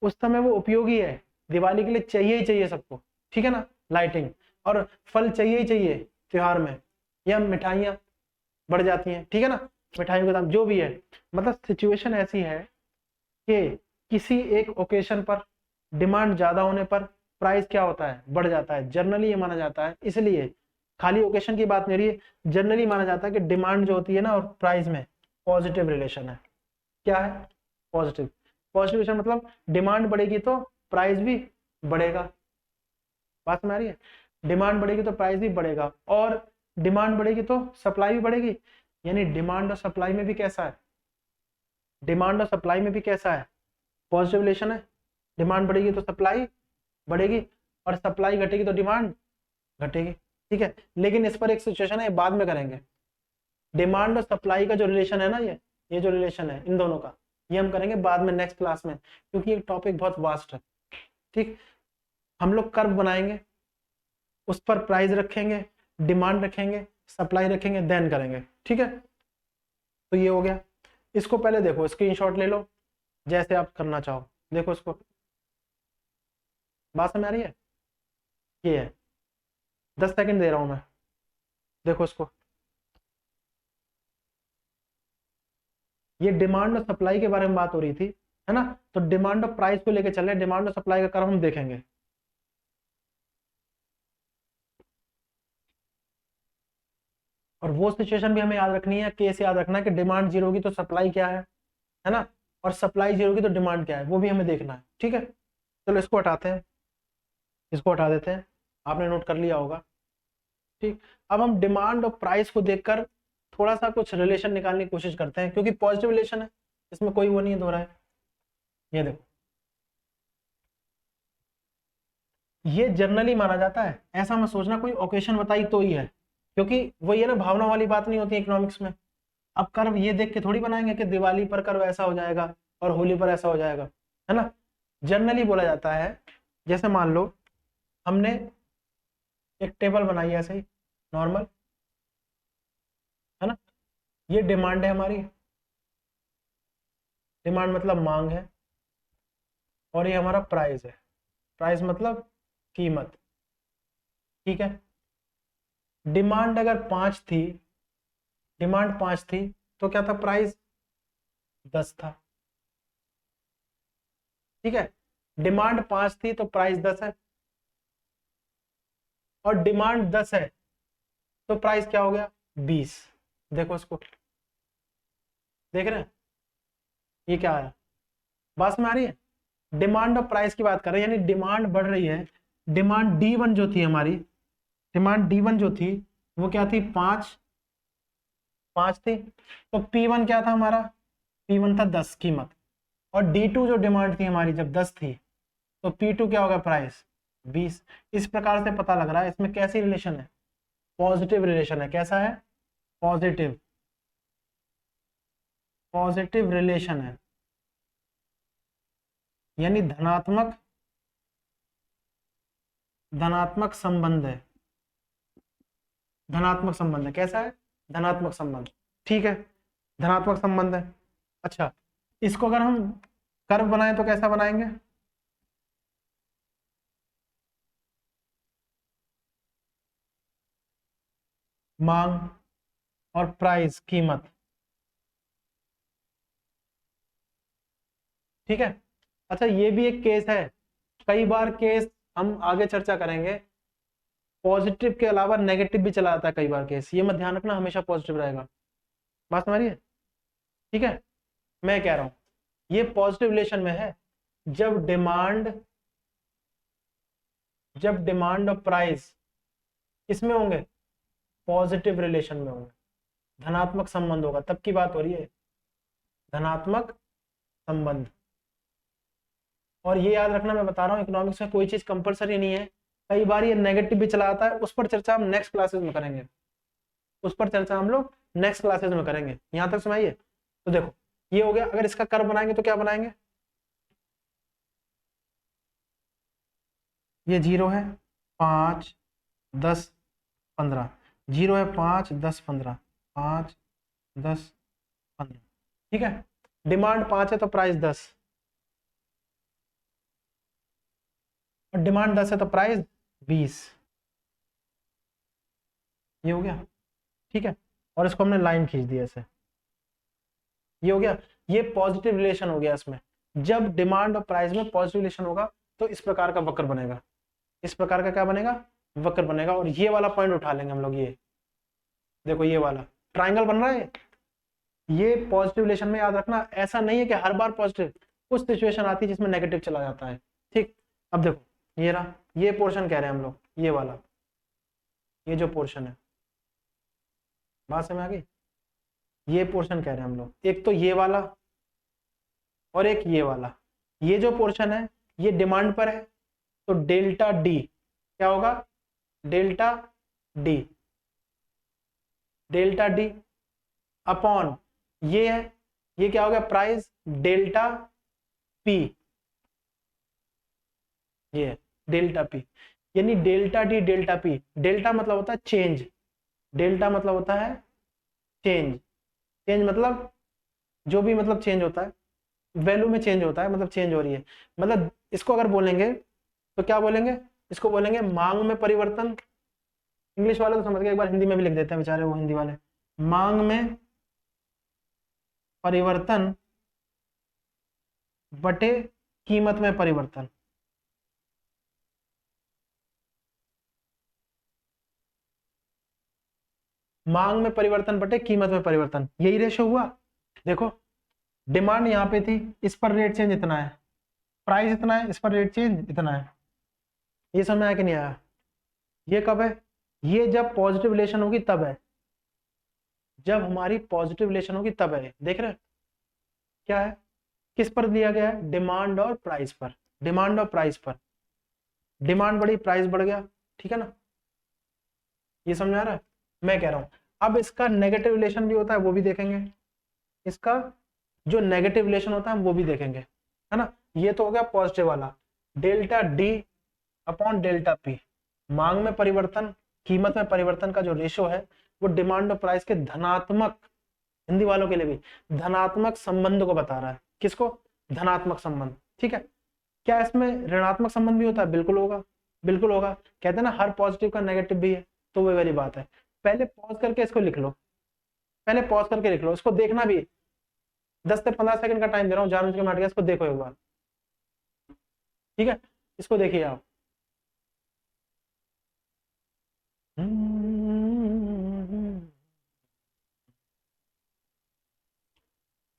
Speaker 1: उस समय वो उपयोगी है, दिवाली के लिए चाहिए ही चाहिए सबको, ठीक है ना, लाइटिंग, और फल चाहिए ही चाहिए त्योहार में, या मिठाइयाँ बढ़ जाती हैं, ठीक है ना, मिठाइयों का दाम जो भी है। मतलब सिचुएशन ऐसी है कि किसी एक ओकेशन पर डिमांड ज्यादा होने पर प्राइस क्या होता है, बढ़ जाता है, जनरली ये माना जाता है। इसलिए खाली ओकेशन की बात नहीं रही है, जनरली माना जाता है कि डिमांड जो होती है ना और प्राइस में पॉजिटिव रिलेशन है। क्या है, पॉजिटिव। पॉजिटिव रिलेशन मतलब डिमांड बढ़ेगी तो प्राइस भी बढ़ेगा। बात समझ आ रही है? डिमांड बढ़ेगी तो प्राइस भी बढ़ेगा, और डिमांड बढ़ेगी तो सप्लाई भी बढ़ेगी। यानी डिमांड और सप्लाई में भी कैसा है, डिमांड और सप्लाई में भी कैसा है, पॉजिटिव रिलेशन है। डिमांड बढ़ेगी तो सप्लाई बढ़ेगी, और सप्लाई घटेगी तो डिमांड घटेगी। ठीक है, लेकिन इस पर एक सिचुएशन है, बाद में करेंगे। डिमांड और सप्लाई का जो रिलेशन है ना, ये जो रिलेशन है इन दोनों का, ये हम करेंगे बाद में नेक्स्ट क्लास में, क्योंकि ये टॉपिक बहुत वास्ट है। ठीक, हम लोग कर्व बनाएंगे, उस पर प्राइस रखेंगे, डिमांड रखेंगे, सप्लाई रखेंगे, देन करेंगे। ठीक है, तो ये हो गया। इसको पहले देखो, स्क्रीनशॉट ले लो, जैसे आप करना चाहो। देखो इसको, बात समझ आ रही है? ये है, 10 सेकंड दे रहा हूं मैं, देखो इसको। ये डिमांड और सप्लाई के बारे में बात हो रही थी, है ना? तो डिमांड और प्राइस को लेके चल रहे, डिमांड और सप्लाई का कर्व हम देखेंगे। और वो सिचुएशन भी हमें याद रखनी है, केस याद रखना है कि डिमांड जीरो होगी तो सप्लाई क्या है ना? और सप्लाई जीरो होगी तो डिमांड क्या है, वो भी हमें देखना है। ठीक है, चलो इसको हटाते हैं, इसको हटा देते हैं, आपने नोट कर लिया होगा। ठीक, अब हम डिमांड और प्राइस को देखकर थोड़ा सा कुछ रिलेशन निकालने की कोशिश करते हैं, क्योंकि पॉजिटिव रिलेशन है, इसमें कोई वो नहीं है दोहरा है। ये देखो, ये जनरली माना जाता है, ऐसा मत सोचना कोई ओकेशन बताई तो ही है, क्योंकि वो ये ना भावना वाली बात नहीं होती इकोनॉमिक्स में। अब कर्व ये देख के थोड़ी बनाएंगे कि दिवाली पर कर्व ऐसा हो जाएगा और होली पर ऐसा हो जाएगा, है ना? जनरली बोला जाता है, जैसे मान लो हमने एक टेबल बनाई ऐसे ही नॉर्मल, है ना? ये डिमांड है हमारी, डिमांड मतलब मांग है, और ये हमारा प्राइस है, प्राइस मतलब कीमत। ठीक है, डिमांड अगर 5 थी, डिमांड 5 थी तो क्या था, प्राइस 10 था। ठीक है, डिमांड 5 थी तो प्राइस 10 है, और डिमांड 10 है तो प्राइस क्या हो गया, 20। देखो इसको, देख रहे हैं ये क्या आया, बात में आ रही है? डिमांड और प्राइस की बात कर रहे हैं, यानी डिमांड बढ़ रही है। डिमांड D1 जो थी हमारी, डिमांड D1 जो थी वो क्या थी, 5 थी। तो P1 क्या था हमारा, P1 था 10 कीमत, और D2 जो डिमांड थी हमारी जब 10 थी, तो P2 क्या होगा, प्राइस 20। इस प्रकार से पता लग रहा है इसमें कैसी रिलेशन है, पॉजिटिव रिलेशन है। कैसा है, पॉजिटिव, पॉजिटिव रिलेशन है, यानी धनात्मक, धनात्मक संबंध है, धनात्मक संबंध है। कैसा है, धनात्मक संबंध। ठीक है, धनात्मक संबंध है। अच्छा, इसको अगर हम कर्व बनाएं तो कैसा बनाएंगे, मांग और प्राइस कीमत। ठीक है, अच्छा ये भी एक केस है, कई बार केस हम आगे चर्चा करेंगे, पॉजिटिव के अलावा नेगेटिव भी चला जाता है कई बार केस, ये मत ध्यान रखना हमेशा पॉजिटिव रहेगा। बात समझिए? ठीक है, मैं कह रहा हूं ये पॉजिटिव रिलेशन में है जब डिमांड और प्राइस किसमें होंगे, पॉजिटिव रिलेशन में होंगे, धनात्मक संबंध होगा, तब की बात हो रही है, धनात्मक संबंध। और ये याद रखना, मैं बता रहा हूँ इकोनॉमिक्स में कोई चीज कंपलसरी नहीं है, कई बार ये नेगेटिव भी चला आता है, उस पर चर्चा हम नेक्स्ट क्लासेस में करेंगे, उस पर चर्चा हम लोग नेक्स्ट क्लासेस में करेंगे। यहां तक समझिए? तो देखो ये हो गया, अगर इसका कर्व बनाएंगे तो क्या बनाएंगे, ये 0 है 5 10 15, 0 है 5 10 15, 5 10 15। ठीक है, डिमांड 5 है तो प्राइस 10, और डिमांड 10 है तो प्राइस 20। ये हो गया। ठीक है, और इसको हमने लाइन खींच दी ऐसे, ये हो गया, ये पॉजिटिव रिलेशन हो गया। इसमें जब डिमांड और प्राइस में पॉजिटिव रिलेशन होगा तो इस प्रकार का वक्र बनेगा, इस प्रकार का क्या बनेगा, वक्र बनेगा। और ये वाला पॉइंट उठा लेंगे हम लोग, ये देखो ये वाला ट्राइंगल बन रहा है, ये पॉजिटिव रिलेशन में याद रखना, ऐसा नहीं है कि हर बार पॉजिटिव, कुछ सिचुएशन आती है जिसमें नेगेटिव चला जाता है। ठीक, अब देखो ये रहा, ये पोर्शन कह रहे हैं हम लोग, ये वाला, ये जो पोर्शन है, बात समझ आ गई? ये पोर्शन कह रहे हैं हम लोग, एक तो ये वाला और एक ये वाला। ये जो पोर्शन है ये डिमांड पर है, तो डेल्टा डी क्या होगा, delta D, delta D upon ये है, ये क्या हो गया, प्राइस डेल्टा पी, ये डेल्टा पी, यानी delta D delta P. Delta मतलब होता है चेंज, डेल्टा मतलब होता है चेंज, चेंज मतलब जो भी मतलब चेंज होता है, वैल्यू में चेंज होता है, मतलब चेंज हो रही है। मतलब इसको अगर बोलेंगे तो क्या बोलेंगे, इसको बोलेंगे मांग में परिवर्तन। इंग्लिश वाले तो समझ गए, एक बार हिंदी में भी लिख देते हैं बेचारे वो हिंदी वाले, मांग में परिवर्तन बटे कीमत में परिवर्तन। मांग में परिवर्तन बटे कीमत में परिवर्तन, यही रेशो हुआ। देखो डिमांड यहाँ पे थी, इस पर रेट चेंज इतना है, प्राइस इतना है, इस पर रेट चेंज इतना है। ये समझ आया कि नहीं आया? ये कब है, ये जब पॉजिटिव रिलेशन होगी तब है, जब हमारी पॉजिटिव रिलेशन होगी तब है। देख रहे क्या है, किस पर दिया गया है, डिमांड और प्राइस पर, डिमांड और प्राइस पर। डिमांड बढ़ी, प्राइस बढ़ गया, ठीक है ना? ये समझ आ रहा है? मैं कह रहा हूं अब इसका नेगेटिव रिलेशन भी होता है, वो भी देखेंगे, इसका जो नेगेटिव रिलेशन होता है वो भी देखेंगे, है ना? ये तो हो गया पॉजिटिव वाला, delta D upon delta P. मांग में परिवर्तन कीमत में परिवर्तन का जो रेशो है वो डिमांड और प्राइस के धनात्मक, हिंदी वालों के लिए भी धनात्मक संबंध को बता रहा है। किसको, धनात्मक संबंध, ठीक है? क्या इसमें ऋणात्मक संबंध भी होता है? बिल्कुल होगा, बिल्कुल होगा। कहते हैं ना हर पॉजिटिव का नेगेटिव भी है, तो वही वाली बात है। पहले पॉज करके इसको लिख लो, पहले पॉज करके लिख लो, इसको देखना भी 10 से 15 सेकंड का टाइम दे रहा हूँ, जानबूझ के मैं हट गया, इसको देखो एक बार, ठीक है? इसको देखिए आप,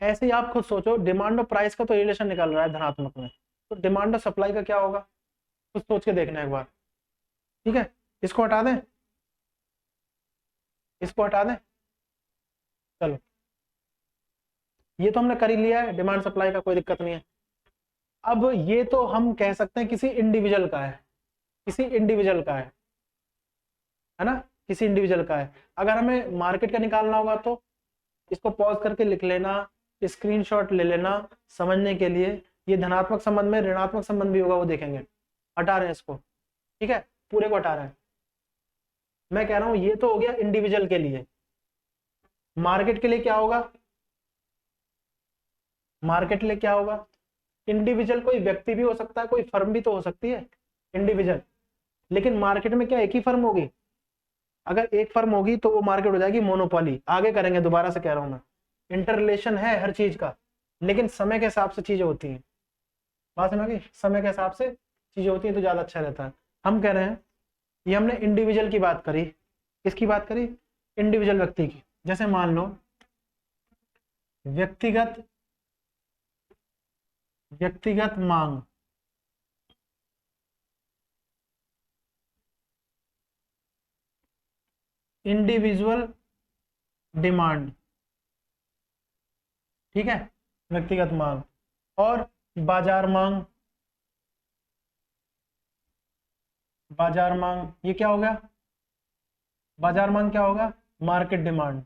Speaker 1: ऐसे ही आप खुद सोचो, डिमांड और प्राइस का तो रिलेशन निकल रहा है धनात्मक में, तो डिमांड और सप्लाई का क्या होगा, कुछ सोच के देखना एक बार, ठीक है? इसको हटा दें, इसको हटा दें, चलो ये तो हमने कर ही लिया है, डिमांड सप्लाई का कोई दिक्कत नहीं है। अब ये तो हम कह सकते हैं किसी इंडिविजुअल का है, किसी इंडिविजुअल का है ना, किसी इंडिविजुअल का है। अगर हमें मार्केट का निकालना होगा तो इसको पॉज करके लिख लेना, स्क्रीनशॉट ले लेना समझने के लिए। ये धनात्मक संबंध में ऋणात्मक संबंध भी होगा, वो देखेंगे। हटा रहे हैं इसको, ठीक है? पूरे को हटा रहे हैं। मैं कह रहा हूं ये तो हो गया इंडिविजुअल के लिए। मार्केट के लिए क्या होगा, मार्केट के लिए क्या होगा, इंडिविजुअल कोई व्यक्ति भी हो सकता है, कोई फर्म भी तो हो सकती है इंडिविजुअल, लेकिन मार्केट में क्या एक ही फर्म होगी? अगर एक फर्म होगी तो वो मार्केट हो जाएगी मोनोपोली। आगे करेंगे, दोबारा से कह रहा हूं मैं, इंटर रिलेशन है हर चीज का, लेकिन समय के हिसाब से चीजें होती हैं। बात समझ गई? समय के हिसाब से चीजें होती हैं तो ज्यादा अच्छा रहता है। हम कह रहे हैं ये हमने इंडिविजुअल की बात करी, किसकी बात करी, इंडिविजुअल व्यक्ति की। जैसे मान लो व्यक्तिगत, व्यक्तिगत मांग, इंडिविजुअल डिमांड, ठीक है? व्यक्तिगत मांग और बाजार मांग, बाजार मांग ये क्या हो गया, बाजार मांग क्या होगा, मार्केट डिमांड,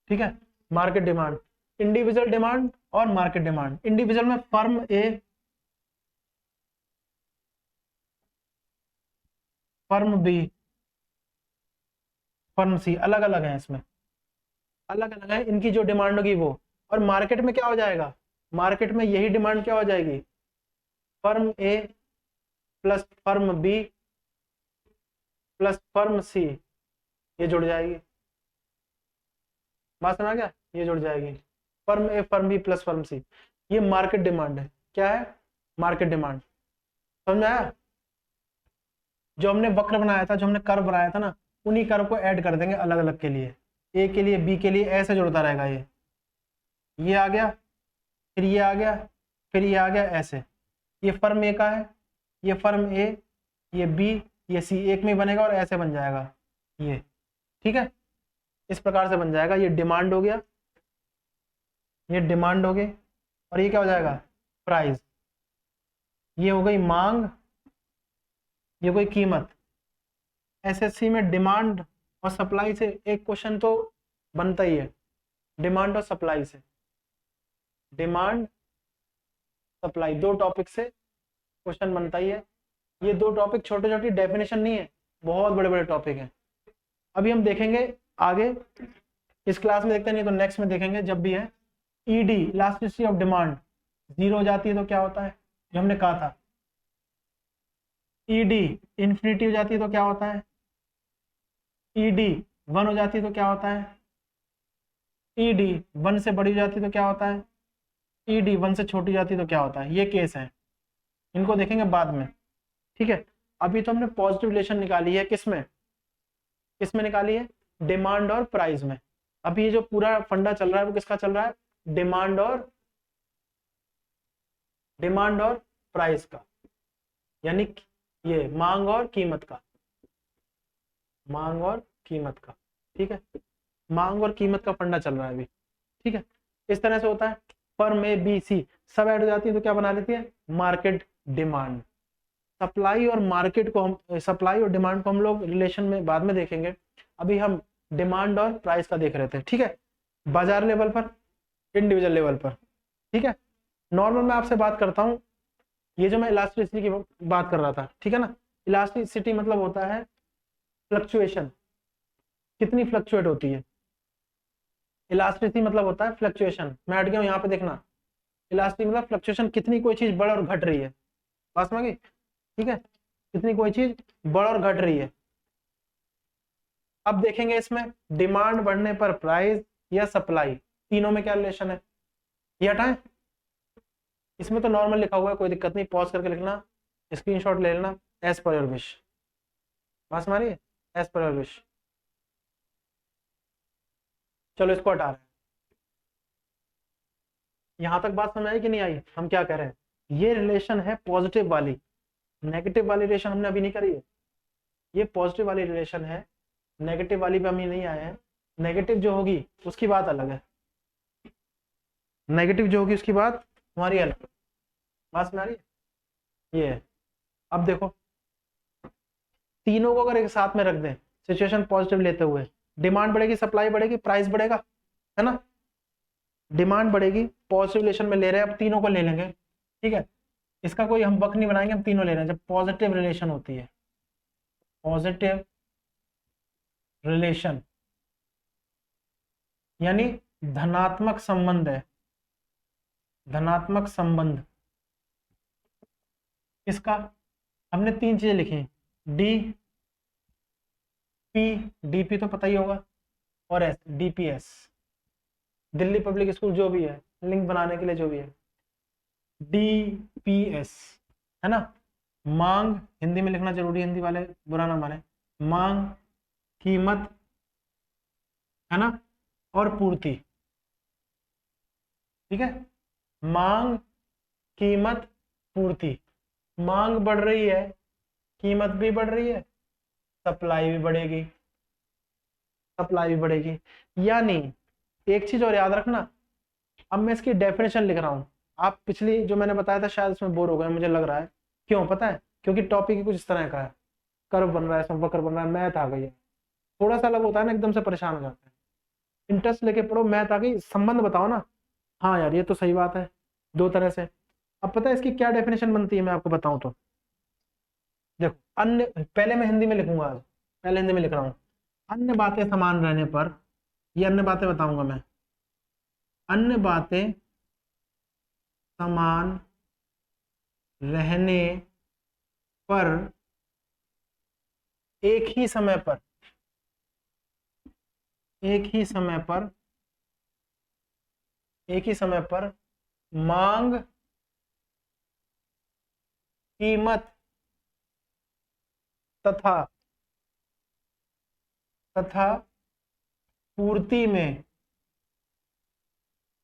Speaker 1: ठीक है? मार्केट डिमांड, इंडिविजुअल डिमांड और मार्केट डिमांड। इंडिविजुअल में फर्म ए, फर्म बी, फर्म सी, अलग अलग है, इसमें अलग अलग है इनकी जो डिमांड होगी वो। और मार्केट में क्या हो जाएगा, मार्केट में यही डिमांड क्या हो जाएगी, firm A plus firm B plus firm C, ये जुड़ जाएगी। बात समझ आ गया? ये जुड़ जाएगी, फर्म ए firm B plus firm C, ये मार्केट डिमांड है। क्या है, मार्केट डिमांड। समझ में आया? जो हमने वक्र बनाया था, जो हमने कर्व बनाया था ना, उन्हीं कर्व को ऐड कर देंगे अलग अलग के लिए, ए के लिए बी के लिए, ऐसे जुड़ता रहेगा ये, ये आ गया, फिर ये आ गया, फिर ये आ गया, ऐसे। ये फर्म ए का है, ये फर्म ए, ये बी, ये सी, एक में ही बनेगा और ऐसे बन जाएगा ये। ठीक है, इस प्रकार से बन जाएगा। ये डिमांड हो गया, ये डिमांड हो गई, और ये क्या हो जाएगा, प्राइस। ये हो गई मांग, ये कोई कीमत। एसएससी में डिमांड और सप्लाई से एक क्वेश्चन तो बनता ही है, डिमांड और सप्लाई से, डिमांड सप्लाई, दो टॉपिक से क्वेश्चन बनता ही है। ये दो टॉपिक छोटे छोटे डेफिनेशन नहीं है, बहुत बड़े बड़े टॉपिक हैं। अभी हम देखेंगे आगे, इस क्लास में देखते नहीं तो नेक्स्ट में देखेंगे जब भी है। ED, elasticity of demand, zero हो जाती है तो क्या होता है, जो हमने कहा था। ईडी इंफिनिटी हो जाती है तो क्या होता है, ईडी वन हो जाती है तो क्या होता है, ईडी वन से बड़ी हो जाती है तो क्या होता है, ईडी वन से छोटी हो जाती है तो क्या होता है। ये केस है, इनको देखेंगे बाद में। ठीक है, अभी तो हमने पॉजिटिव रिलेशन निकाली है, किसमें किसमें निकाली है, डिमांड और प्राइस में। अभी ये जो पूरा फंडा चल रहा है वो किसका चल रहा है, डिमांड और प्राइस का, यानी ये मांग और कीमत का, मांग और कीमत का। ठीक है, मांग और कीमत का फंडा चल रहा है अभी। ठीक है, इस तरह से होता है। फर्म ए बी सी सब ऐड हो जाती है तो क्या बना लेती है, मार्केट डिमांड। सप्लाई और मार्केट को हम, सप्लाई और डिमांड को हम लोग रिलेशन में बाद में देखेंगे, अभी हम डिमांड और प्राइस का देख रहे थे। ठीक है, बाजार लेवल पर, इंडिविजुअल लेवल पर। ठीक है, नॉर्मल मैं आपसे बात करता हूँ, ये जो मैं इलास्टिसिटी की बात कर रहा था, ठीक है ना, इलास्टिसिटी मतलब होता है फ्लक्चुएशन, कितनी फ्लक्चुएट होती है। इलास्टिसिटी मतलब होता है फ्लक्चुएशन, मैं हट गया हूँ यहाँ पे देखना, इलास्टिसिटी मतलब फ्लक्चुएशन, कितनी कोई चीज बढ़ और घट रही है, बात समझ गई। ठीक है, कितनी कोई चीज बढ़ और घट रही है। अब देखेंगे इसमें डिमांड बढ़ने पर प्राइस या सप्लाई, तीनों में क्या रिलेशन है, ये हटाएं। इसमें तो नॉर्मल लिखा हुआ है, कोई दिक्कत नहीं, पॉज करके लिखना, स्क्रीनशॉट ले लेना, एज पर योर विश। बात समझ रही है, एज पर योर विश। चलो इसको हटा रहे हैं। यहां तक बात समझ आई कि नहीं आई, हम क्या कह रहे हैं, ये रिलेशन है पॉजिटिव वाली, नेगेटिव वाली रिलेशन हमने अभी नहीं करी है, ये पॉजिटिव वाली रिलेशन है, नेगेटिव वाली पे हम नहीं आए हैं। नेगेटिव जो होगी उसकी बात अलग है, नेगेटिव जो होगी उसकी बात हमारी अलग। बात समझ आ रही है, ये है। अब देखो, तीनों को अगर एक साथ में रख दें, सिचुएशन पॉजिटिव लेते हुए, डिमांड बढ़ेगी, सप्लाई बढ़ेगी, प्राइस बढ़ेगा, है ना। डिमांड बढ़ेगी, पॉजिटिव रिलेशन में ले रहे हैं, अब तीनों को ले लेंगे। ठीक है, इसका कोई हम वक्त नहीं बनाएंगे, हम तीनों ले रहे हैं। जब पॉजिटिव रिलेशन होती है, पॉजिटिव रिलेशन यानी धनात्मक संबंध है, धनात्मक संबंध। इसका हमने तीन चीजें लिखी, डी पी, डीपी तो पता ही होगा, और S, DPS, Delhi public school जो भी है, लिंक बनाने के लिए जो भी है, डीपीएस, है ना। मांग हिंदी में लिखना जरूरी है, हिंदी वाले बुरा ना माने, मांग, कीमत, है ना, और पूर्ति। ठीक है, मांग, कीमत, पूर्ति। मांग बढ़ रही है, कीमत भी बढ़ रही है, सप्लाई भी बढ़ेगी, सप्लाई भी बढ़ेगी। यानी एक चीज और याद रखना, अब मैं इसकी डेफिनेशन लिख रहा हूं, आप पिछली जो मैंने बताया था शायद उसमें बोर हो गए, मुझे लग रहा है। क्यों पता है, क्योंकि टॉपिक ही कुछ इस तरह का है, कर्व बन रहा है, वक्र बन रहा है, मैथ आ गई है, थोड़ा सा अलग होता है ना, एकदम से परेशान हो जाते हैं। इंटरेस्ट लेके पढ़ो, मैथ आ गई, संबंध बताओ ना। हाँ यार, ये तो सही बात है, दो तरह से। अब पता है इसकी क्या डेफिनेशन बनती है, मैं आपको बताऊं तो देखो, अन्य, पहले मैं हिंदी में लिखूंगा आज, पहले हिंदी में लिख रहा हूं, अन्य बातें समान रहने पर, ये अन्य बातें बताऊंगा मैं, अन्य बातें समान रहने पर एक ही समय पर, एक ही समय पर, एक ही समय पर मांग, कीमत तथा तथा पूर्ति में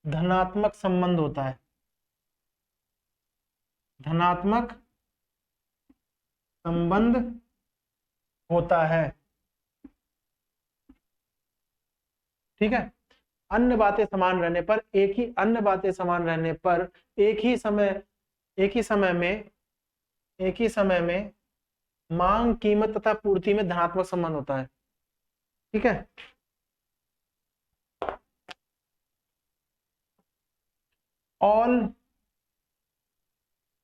Speaker 1: धनात्मक संबंध होता है, धनात्मक संबंध होता है। ठीक है, अन्य बातें समान रहने पर, अन्य बातें समान रहने पर एक ही समय में मांग, कीमत तथा पूर्ति में धनात्मक संबंध होता है। ठीक है, all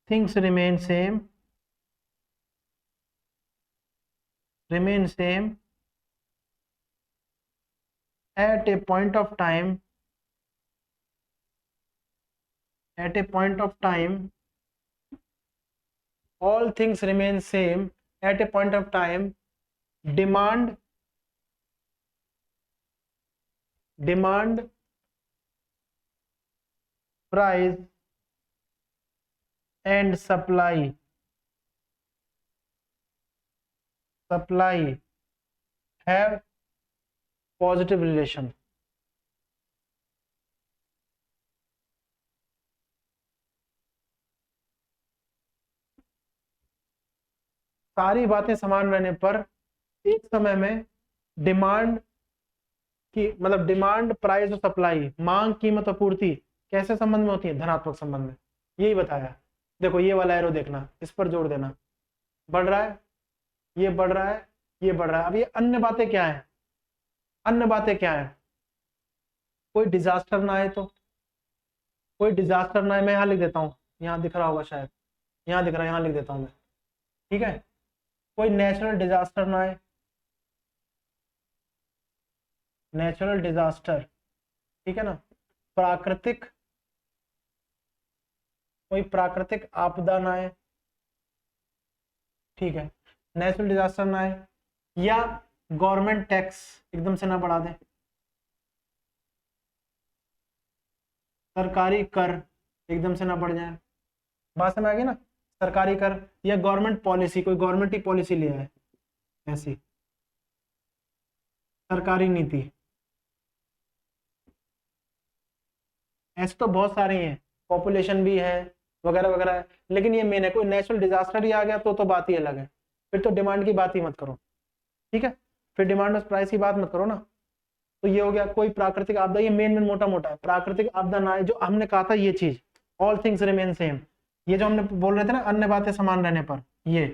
Speaker 1: things remain same at a point of time all things remain same at a point of time, demand price and supply have positive relation। सारी बातें समान रहने पर एक समय में डिमांड मतलब डिमांड, प्राइस और सप्लाई, मांग, कीमत और पूर्ति कैसे संबंध में होती है? धनात्मक संबंध में। यही बताया। देखो ये वाला एरो देखना, इस पर जोड़ देना, बढ़ रहा है, ये बढ़ रहा है, ये बढ़ रहा है। अब ये अन्य बातें क्या है? अन्य बातें क्या है? कोई डिजास्टर ना आए तो, कोई डिजास्टर ना आए, मैं यहाँ लिख देता हूँ, यहाँ दिख रहा होगा शायद, यहाँ दिख रहा है, यहाँ लिख देता हूँ मैं। ठीक है, कोई नेचुरल डिजास्टर ना आए, नेचुरल डिजास्टर, ठीक है ना, कोई प्राकृतिक आपदा ना आए, ठीक है, नेचुरल डिजास्टर ना आए, या गवर्नमेंट टैक्स एकदम से ना बढ़ा दे, सरकारी कर एकदम से ना बढ़ जाए। बात समझ आ गई ना? सरकारी कर या गवर्नमेंट पॉलिसी, कोई गवर्नमेंट ही पॉलिसी ले आए, ऐसी सरकारी नीति, ऐसे तो बहुत सारे हैं, पॉपुलेशन भी है वगैरह वगैरह है, लेकिन ये मेन है। कोई नेचुरल डिजास्टर ही आ गया तो बात ही अलग है, फिर तो डिमांड की बात ही मत करो। ठीक है, फिर डिमांड और प्राइस की बात मत करो ना। तो ये हो गया कोई प्राकृतिक आपदा, ये मेन मोटा मोटा है, प्राकृतिक आपदा ना आए, जो हमने कहा था ये चीज, ऑल थिंग्स रिमेन सेम, ये जो हमने बोल रहे थे ना, अन्य बातें समान रहने पर, ये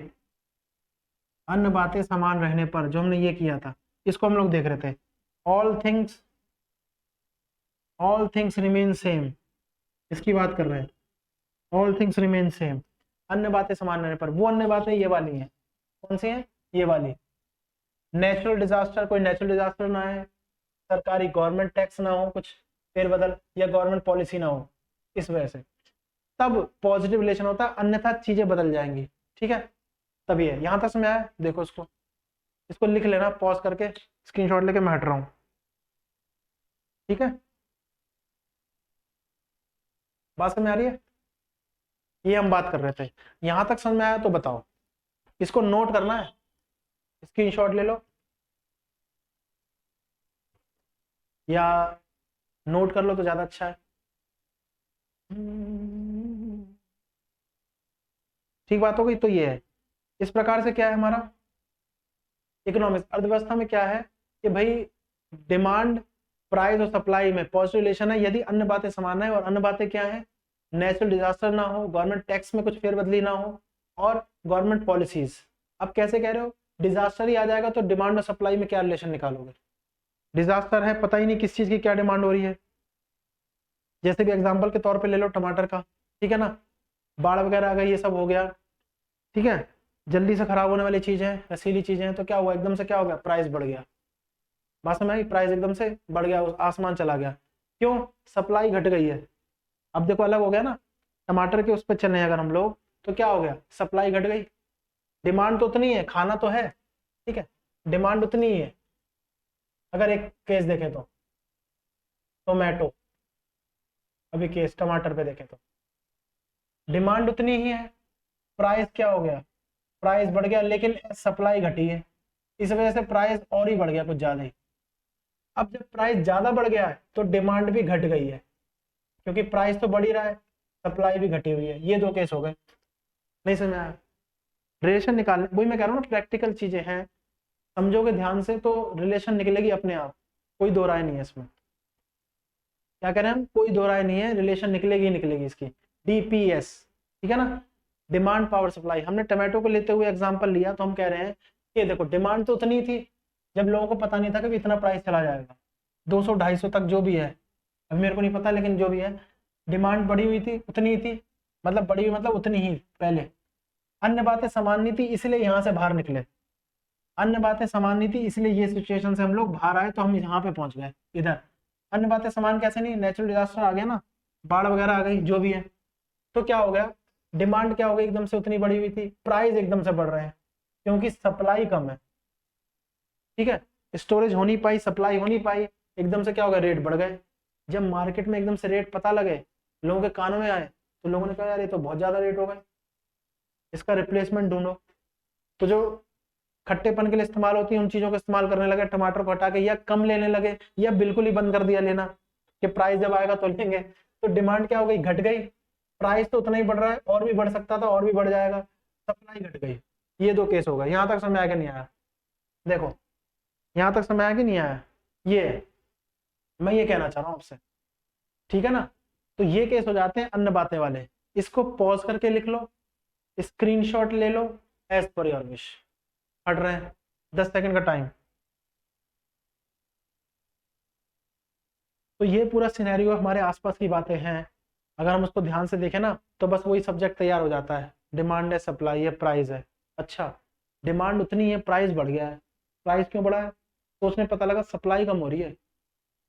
Speaker 1: अन्य बातें समान रहने पर जो हमने ये किया था, इसको हम लोग देख रहे थे। ऑल थिंग्स रिमेन सेम, इसकी बात कर रहे हैं। ऑल थिंग्स रिमेन सेम, अन्य बातें समान रहने पर, वो अन्य बातें ये वाली हैं। कौन सी हैं? ये वाली। नेचुरल डिजास्टर, कोई नेचुरल डिजास्टर ना है, सरकारी गवर्नमेंट टैक्स ना हो, कुछ फेरबदल या गवर्नमेंट पॉलिसी ना हो, इस वजह से तब पॉजिटिव रिलेशन होता है, अन्यथा चीजें बदल जाएंगी। ठीक है, तभी है। यहां तक समझ आया? देखो इसको लिख लेना, पॉज करके स्क्रीनशॉट लेके मैं हट रहा हूं। ठीक है, बात समझ आ रही है? ये हम बात कर रहे थे, यहां तक समझ में आया तो बताओ। इसको नोट करना है, स्क्रीनशॉट ले लो या नोट कर लो तो ज्यादा अच्छा है। ठीक बात हो गई? तो ये है, इस प्रकार से क्या है हमारा इकोनॉमिक्स, अर्थव्यवस्था में क्या है कि भाई डिमांड, प्राइस और सप्लाई में पॉजिटिव रिलेशन है यदि अन्य बातें समान है। और अन्य बातें क्या है? नेचुरल डिजास्टर ना हो, गवर्नमेंट टैक्स में कुछ फेरबदली ना हो, और गवर्नमेंट पॉलिसीज। अब कैसे कह रहे हो? डिजास्टर ही आ जाएगा तो डिमांड और सप्लाई में क्या रिलेशन निकालोगे? डिजास्टर है, पता ही नहीं किस चीज की क्या डिमांड हो रही है। जैसे भी एग्जाम्पल के तौर पे ले लो टमाटर का, ठीक है ना, बाढ़ वगैरह आ गई, ये सब हो गया, ठीक है, जल्दी से खराब होने वाली चीजें, रसीली चीजें, तो क्या हुआ? एकदम से क्या हो गया? प्राइस बढ़ गया। बात समझ आई? प्राइस एकदम से बढ़ गया, आसमान चला गया। क्यों? सप्लाई घट गई है। अब देखो अलग हो गया ना, टमाटर के उस पर चले अगर हम लोग, तो क्या हो गया? सप्लाई घट गई, डिमांड तो उतनी है, खाना तो है, ठीक है, डिमांड उतनी ही है। अगर एक केस देखें तो टोमेटो, अभी केस टमाटर पे देखें तो डिमांड उतनी ही है, प्राइस क्या हो गया? प्राइस बढ़ गया, लेकिन सप्लाई घटी है, इस वजह से प्राइस और ही बढ़ गया कुछ ज्यादा ही। अब जब प्राइस ज्यादा बढ़ गया है तो डिमांड भी घट गई है, क्योंकि प्राइस तो बढ़ ही रहा है, सप्लाई भी घटी हुई है। ये दो केस हो गए। नहीं समझ में आया? रिलेशन निकालने, वही मैं कह रहा हूँ ना, प्रैक्टिकल चीजें हैं, समझोगे ध्यान से तो रिलेशन निकलेगी अपने आप, कोई दो राय नहीं है इसमें। क्या कह रहे हैं हम? कोई दो राय नहीं है, रिलेशन निकलेगी निकलेगी इसकी। डीपीएस, ठीक है ना, डिमांड पावर सप्लाई। हमने टमाटो को लेते हुए एग्जांपल लिया, तो हम कह रहे हैं कि देखो डिमांड तो उतनी थी जब लोगों को पता नहीं था कि इतना प्राइस चला जाएगा, 200-250 तक जो भी है, अब मेरे को नहीं पता, लेकिन जो भी है डिमांड बढ़ी हुई थी, उतनी थी, मतलब बढ़ी हुई मतलब उतनी ही पहले। अन्य बातें समान नहीं थी, इसलिए यहाँ से बाहर निकले। अन्य बातें समान नहीं थी, इसलिए ये सिचुएशन से हम लोग बाहर आए, तो हम यहाँ पे पहुंच गए इधर। अन्य बातें समान कैसे नहीं, नेचुरल डिजास्टर आ गया ना, बाढ़ वगैरह आ गई, जो भी है, तो क्या हो गया, डिमांड क्या हो गई, एकदम से उतनी बढ़ी हुई थी, प्राइस एकदम से बढ़ रहे हैं क्योंकि सप्लाई कम है। ठीक है, स्टोरेज हो नहीं पाई, सप्लाई हो नहीं पाई, एकदम से क्या हो गया, रेट बढ़ गए। जब मार्केट में एकदम से रेट पता लगे, लोगों के कानों में आए, तो लोगों ने कहा यार ये तो बहुत ज्यादा रेट हो गए, इसका रिप्लेसमेंट ढूंढो। तो जो खट्टेपन के लिए इस्तेमाल होती है उन चीजों का इस्तेमाल करने लगे, टमाटर को हटा के, या कम लेने लगे, या बिल्कुल ही बंद कर दिया लेना, कि प्राइस जब आएगा तो लेंगे। तो डिमांड क्या हो गई, घट गई। प्राइस तो उतना ही बढ़ रहा है, और भी बढ़ सकता था, और भी बढ़ जाएगा, सप्लाई घट गई। ये दो केस होगा। यहाँ तक समझ आया कि नहीं आया? देखो यहाँ तक समझ आया कि नहीं आया? ये मैं ये कहना चाह रहा हूँ आपसे, ठीक है ना। तो ये केस हो जाते हैं अन्य बातें वाले। इसको पॉज करके लिख लो, स्क्रीनशॉट ले लो, एज पर योर विश। हट रहे हैं, 10 सेकंड का टाइम। तो ये पूरा सिनेरियो हमारे आसपास की बातें हैं, अगर हम उसको ध्यान से देखें ना, तो बस वही सब्जेक्ट तैयार हो जाता है। डिमांड है, सप्लाई है, प्राइस है। अच्छा, डिमांड उतनी है, प्राइस बढ़ गया है। प्राइस क्यों बढ़ा है? तो उसमें पता लगा सप्लाई कम हो रही है,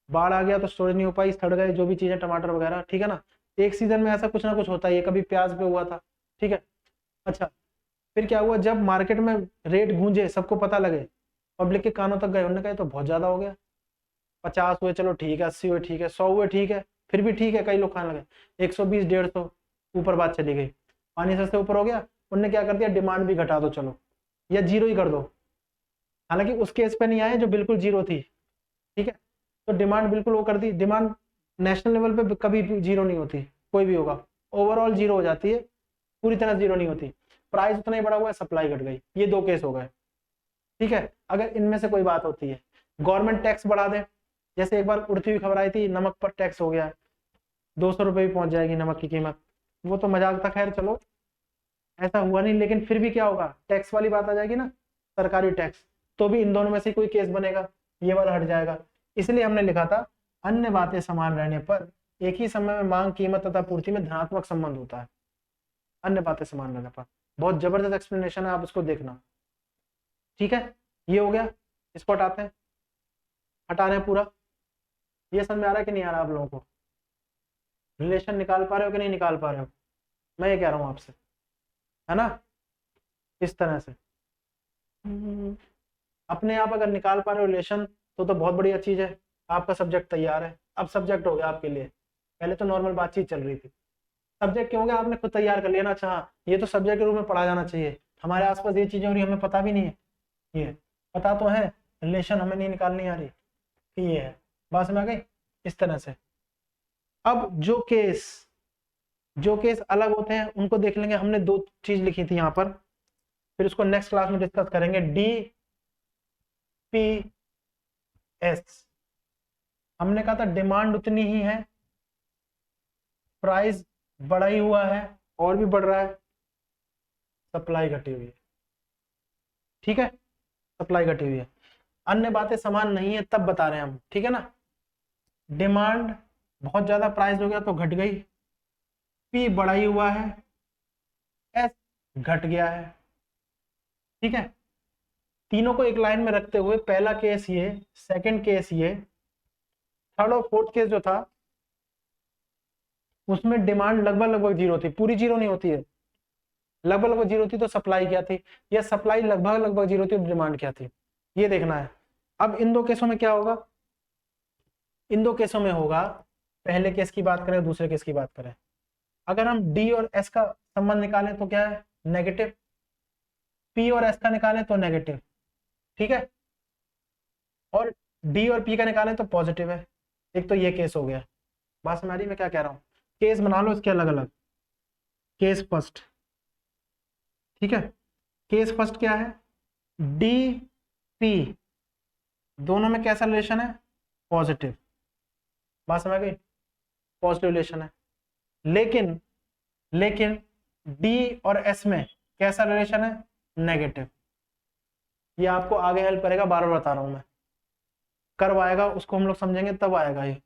Speaker 1: बाढ़ आ गया तो स्टोरेज नहीं हो पाई, सड़ गए जो भी चीजें, टमाटर वगैरह, ठीक है ना। एक सीजन में ऐसा कुछ ना कुछ होता ही है, कभी प्याज पे हुआ था, ठीक है। अच्छा, फिर क्या हुआ, जब मार्केट में रेट गूंजे, सबको पता लगे, पब्लिक के कानों तक गए, उन्होंने कहा तो बहुत ज्यादा हो गया, 50 हुए चलो ठीक है, 80 हुए ठीक है, 100 हुए ठीक है, फिर भी ठीक है, कई लोग खाने लगे, 120, 150, ऊपर बात चली गई, पानी सस्ते ऊपर हो गया, उनने क्या कर दिया, डिमांड भी घटा दो चलो, या जीरो ही कर दो। हालांकि उस केस पे नहीं आए जो बिल्कुल जीरो थी, ठीक है। तो डिमांड बिल्कुल वो कर दी। डिमांड नेशनल लेवल पे कभी भी जीरो नहीं होती, कोई भी होगा, ओवरऑल जीरो हो जाती है, पूरी तरह जीरो नहीं होती। प्राइस उतना ही बढ़ा हुआ है, सप्लाई घट गई। ये दो केस हो गए, ठीक है। अगर इनमें से कोई बात होती है, गवर्नमेंट टैक्स बढ़ा दे, जैसे एक बार उड़ती हुई खबर आई थी, नमक पर टैक्स हो गया, 200 रुपये भी पहुंच जाएगी नमक की कीमत। वो तो मजाक था, खैर चलो ऐसा हुआ नहीं, लेकिन फिर भी क्या होगा, टैक्स वाली बात आ जाएगी ना, सरकारी टैक्स, तो भी इन दोनों में से कोई केस बनेगा, ये वाला हट जाएगा। इसलिए हमने लिखा था अन्य बातें समान रहने पर एक ही समय में मांग, कीमत तथा पूर्ति में धनात्मक संबंध होता है। अन्य बातें समान रहने पर, बहुत जबरदस्त एक्सप्लेनेशन है, आप उसको देखना, ठीक है। ये हो गया, इसको हटाते हैं, हटा रहे हैं पूरा। ये समझ में आ रहा है कि नहीं आ रहा आप लोगों को? रिलेशन निकाल पा रहे हो कि नहीं निकाल पा रहे हो? मैं ये कह रहा हूँ आपसे, है ना, इस तरह से अपने आप अगर निकाल पा रहे हो रिलेशन, तो बहुत बढ़िया चीज है, आपका सब्जेक्ट तैयार है। अब सब्जेक्ट हो गया आपके लिए, पहले तो नॉर्मल बातचीत चल रही थी, सब्जेक्ट क्यों हो गया, आपने खुद तैयार कर लिया ना। अच्छा, ये तो सब्जेक्ट के रूप में पढ़ा जाना चाहिए, हमारे आसपास ये चीजें हो रही हमें पता भी नहीं है, ये पता तो है, रिलेशन हमें नहीं निकालनी आ रही कि ये है, बात में आ गई। इस तरह से अब जो केस अलग होते हैं उनको देख लेंगे। हमने दो चीज लिखी थी यहाँ पर, फिर उसको नेक्स्ट क्लास में डिस्कस करेंगे। DPS, हमने कहा था डिमांड उतनी ही है, प्राइस बढ़ा ही हुआ है, और भी बढ़ रहा है, सप्लाई घटी हुई है, ठीक है, सप्लाई घटी हुई है। अन्य बातें समान नहीं है तब बता रहे हैं हम, ठीक है ना। डिमांड बहुत ज्यादा प्राइस हो गया तो घट गई, P बढ़ा ही हुआ है, S घट गया है, ठीक है। तीनों को एक लाइन में रखते हुए, पहला केस ये, सेकंड केस ये, थर्ड और फोर्थ केस जो था उसमें डिमांड लगभग जीरो थी, पूरी जीरो नहीं होती है, लगभग जीरो थी, तो सप्लाई क्या थी, या सप्लाई लगभग जीरो थी, तो डिमांड क्या थी, ये देखना है। अब इन दो केसों में क्या होगा, इन दो केसों में होगा, पहले केस की बात करें, दूसरे केस की बात करें, अगर हम D और S का संबंध निकालें तो क्या है, नेगेटिव, P और S का निकालें तो नेगेटिव, ठीक है, और D और P का निकालें तो पॉजिटिव है। एक तो ये केस हो गया, बात समझ आ रही मैं क्या कह रहा हूँ। केस बना लो इसके अलग अलग। केस फर्स्ट, ठीक है, केस फर्स्ट क्या है, डी पी दोनों में कैसा रिलेशन है, पॉजिटिव, बात समझ गई, पॉजिटिव रिलेशन है। लेकिन लेकिन डी और एस में कैसा रिलेशन है, नेगेटिव। ये आपको आगे हेल्प करेगा, बार बार बता रहा हूं मैं, कर्व आएगा उसको हम लोग समझेंगे तब आएगा ये